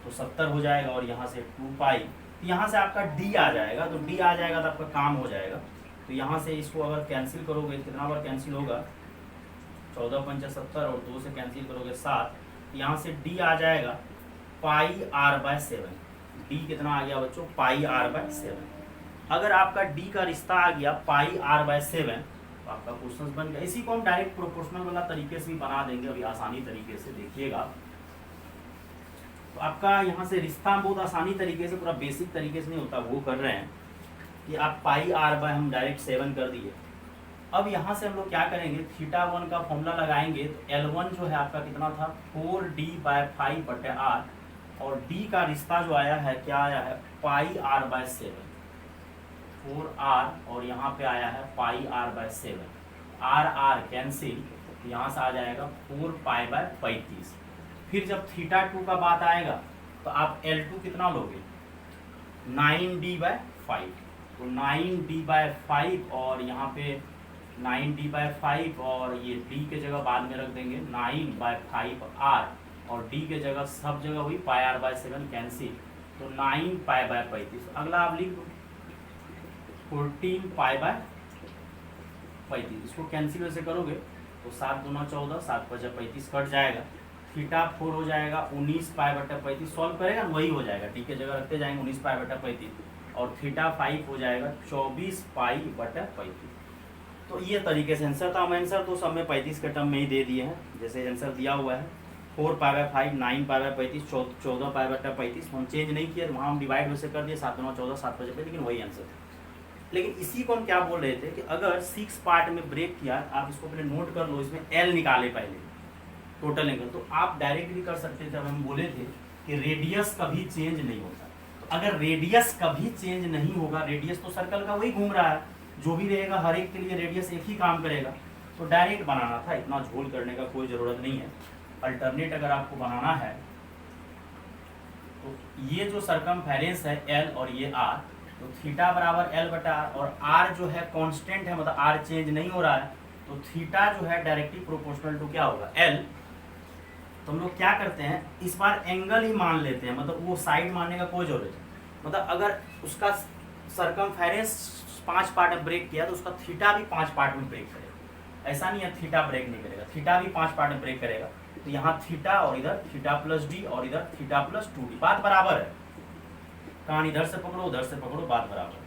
तो 70 हो जाएगा। और यहाँ से 2π, यहाँ से आपका d आ जाएगा, तो d आ जाएगा तो आपका काम हो जाएगा। तो यहाँ से इसको अगर कैंसिल करोगे, कितना बार कैंसिल होगा 14, 5, 70 और 2 से कैंसिल करोगे 7, यहाँ से d आ जाएगा πr/7। d कितना आ गया बच्चों πr/7। अगर आपका d का रिश्ता आ गया πr/7 तो आपका क्वेश्चन बन गया। इसी को हम डायरेक्ट प्रोपोर्शनल वाला तरीके से भी बना देंगे, अभी आसानी तरीके से देखिएगा। तो आपका यहाँ से रिश्ता बहुत आसानी तरीके से, पूरा बेसिक तरीके से नहीं होता, वो कर रहे हैं कि आप πr/ हम डायरेक्ट 7 कर दिए। अब यहाँ से हम लोग क्या करेंगे, थीटा 1 का फॉर्मूला लगाएंगे, तो L1 जो है आपका कितना था 4d/5/R, और d का रिश्ता जो आया है क्या आया है πr/7, 4r, और यहाँ पे आया है πr/7, r कैंसिल, तो यहाँ से आ जाएगा 4π/35। फिर जब थीटा 2 का बात आएगा तो आप L2 कितना लोगे 9d/5, तो 9d/5 और यहाँ पे 9d/5 और ये d के जगह बाद में रख देंगे 9/5r, और d के जगह सब जगह हुई πr/7 कैंसिल, तो 9π/35। अगला आप लिख दो 14π/35, इसको कैंसिल वैसे करोगे तो 7 दूना 14, 7 5 35 कट जाएगा। थीटा 4 हो जाएगा 19π/35, सॉल्व करेगा वही हो जाएगा, टी के जगह रखते जाएंगे 19π/35, और थीटा 5 हो जाएगा 24π/35। तो ये तरीके से आंसर था। हम आंसर तो सब में 35 के टर्म में ही दे दिए हैं, जैसे आंसर दिया हुआ है 4π/5, 9π/35, 14π/35, हम चेंज नहीं किए, वहाँ हम डिवाइड वैसे कर दिए 7 9 14 7 5, लेकिन वही आंसर था। लेकिन इसी को हम क्या बोल रहे थे कि अगर 6 पार्ट में ब्रेक किया, आप इसको अपने नोट कर लो, इसमें L निकाले पहले टोटल एंगल, तो आप डायरेक्ट भी कर सकते थे। हम बोले थे कि रेडियस कभी चेंज नहीं होता, तो अगर रेडियस कभी चेंज नहीं होगा, रेडियस तो सर्कल का वही घूम रहा है, जो भी रहेगा हर एक के लिए रेडियस एक ही काम करेगा। तो डायरेक्ट बनाना था, इतना झोल करने का कोई ज़रूरत नहीं है। अल्टरनेट अगर आपको बनाना है तो ये जो सरकमफेरेंस है एल और ये आर, तो थीटा बराबर एल बटा आर, और आर जो है कांस्टेंट है, मतलब आर चेंज नहीं हो रहा है, तो थीटा जो है डायरेक्टली प्रोपोर्शनल टू क्या होगा, एल। तो हम लोग क्या करते हैं, इस बार एंगल ही मान लेते हैं, मतलब वो साइड मानने का कोई जरूरत नहीं। मतलब अगर उसका सरकमफेरेंस 5 पार्ट में ब्रेक किया तो उसका थीटा भी 5 पार्ट में ब्रेक करेगा। ऐसा नहीं है थीटा ब्रेक नहीं करेगा, थीटा भी 5 पार्ट में ब्रेक करेगा। तो यहाँ थीटा और इधर थीटा प्लस डी और इधर थीटा प्लस 2d, बात बराबर है। कान इधर से पकड़ो उधर से पकड़ो, बात बराबर है।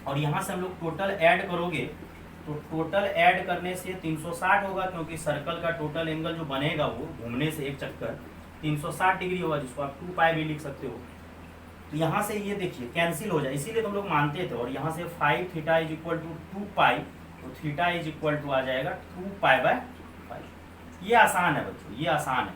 और यहाँ से हम लोग टोटल ऐड करोगे तो टोटल ऐड करने से 360 होगा, क्योंकि सर्कल का टोटल एंगल जो बनेगा वो घूमने से एक चक्कर 360 डिग्री होगा, जिसको आप 2 पाई भी लिख सकते हो। तो यहाँ से ये देखिए कैंसिल हो जाए, इसीलिए तुम लोग मानते थे। और यहाँ से 5 थीटा इज इक्वल टू 2 पाई, तो थीटा इज इक्वल टू आ जाएगा 2 पाई बाय 5। ये आसान है बच्चों, ये आसान है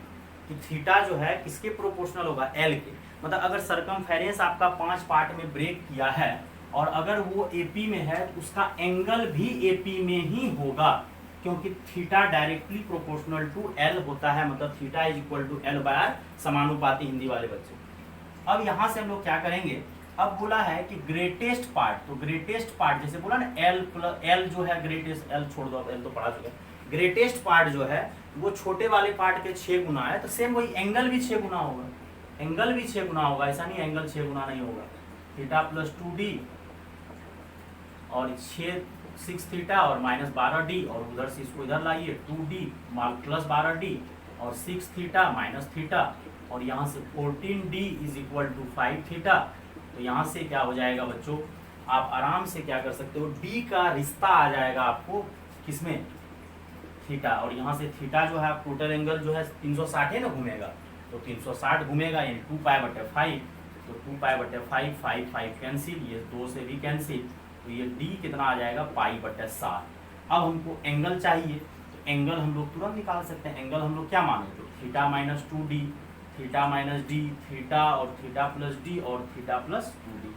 कि थीटा जो है किसके प्रोपोर्शनल होगा, एल के। मतलब अगर सरकमफेरेंस आपका 5 पार्ट में ब्रेक किया है और अगर वो एपी में है तो उसका एंगल भी एपी में ही होगा, क्योंकि theta directly proportional to L होता है। मतलब theta is equal to L by R, समानुपाती हिंदी वाले बच्चे। अब यहाँ से हम लोग क्या करेंगे, अब बोला है कि ग्रेटेस्ट पार्ट, तो ग्रेटेस्ट पार्ट जैसे बोला ना एल प्लस एल जो है ग्रेटेस्ट, एल छोड़ दो अब, एल तो पढ़ा चुके हैं। ग्रेटेस्ट पार्ट जो है वो छोटे वाले पार्ट के 6 गुना है, तो सेम वही एंगल भी 6 गुना होगा, एंगल भी 6 गुना होगा। ऐसा नहीं एंगल 6 गुना नहीं होगा। थीटा प्लस 2d और 6 थीटा और माइनस 12d, और उधर से इसको इधर लाइए 2d प्लस 12d और 6 थीटा माइनस थीटा, और यहाँ से 14d is equal to 5 theta. तो यहाँ से क्या हो जाएगा बच्चों, आप आराम से क्या कर सकते हो, d का रिश्ता आ जाएगा आपको किसमें, थीटा। और यहाँ से थीटा जो है टोटल एंगल जो है 360 है ना घूमेगा, तो 360 घूमेगा यानी 2 पाई बटे 5, तो 2 पाई बटे 5, 5 5 कैंसिल, ये 2 से भी कैंसिल, तो ये d कितना आ जाएगा, पाई बटे 7। अब हमको एंगल चाहिए, तो एंगल हम लोग तुरंत निकाल सकते हैं। एंगल हम लोग क्या मानेंगे, theta minus 2d, theta minus D, theta और थीटा प्लस डी और थीटा प्लस 2d।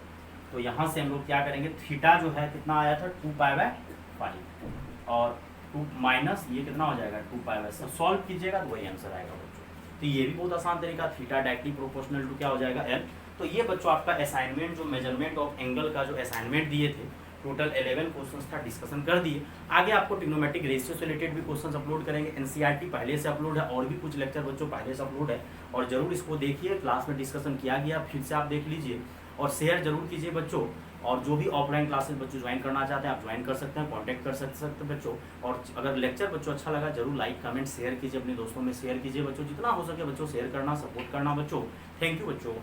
तो यहाँ से हम लोग क्या करेंगे, थीटा जो है कितना आया था 2 पाई बाय 5 और 2 माइनस ये कितना हो जाएगा 2 पाई बाय, सॉल्व कीजिएगा तो वही आंसर आएगा बच्चों। तो ये भी बहुत आसान तरीका, थीटा डायरेक्टली प्रोपोर्शनल टू क्या हो जाएगा, एल। तो ये बच्चों आपका असाइनमेंट जो मेजरमेंट ऑफ एंगल का जो असाइनमेंट दिए थे, टोटल 11 क्वेश्चंस था, डिस्कशन कर दिए। आगे आपको ट्रिग्नोमेट्रिक रेशियो से रिलेटेड भी क्वेश्चंस अपलोड करेंगे। एनसीईआरटी पहले से अपलोड है और भी कुछ लेक्चर बच्चों पहले से अपलोड है, और जरूर इसको देखिए, क्लास में डिस्कशन किया गया, फिर से आप देख लीजिए और शेयर जरूर कीजिए बच्चों। और जो भी ऑफलाइन क्लासेस बच्चों ज्वाइन करना चाहते हैं आप ज्वाइन कर सकते हैं, कॉन्टैक्ट कर सकते हैं बच्चों। और अगर लेक्चर बच्चों अच्छा लगा जरूर लाइक कमेंट शेयर कीजिए, अपने दोस्तों में शेयर कीजिए बच्चों, जितना हो सके बच्चों शेयर करना, सपोर्ट करना बच्चों। थैंक यू बच्चों।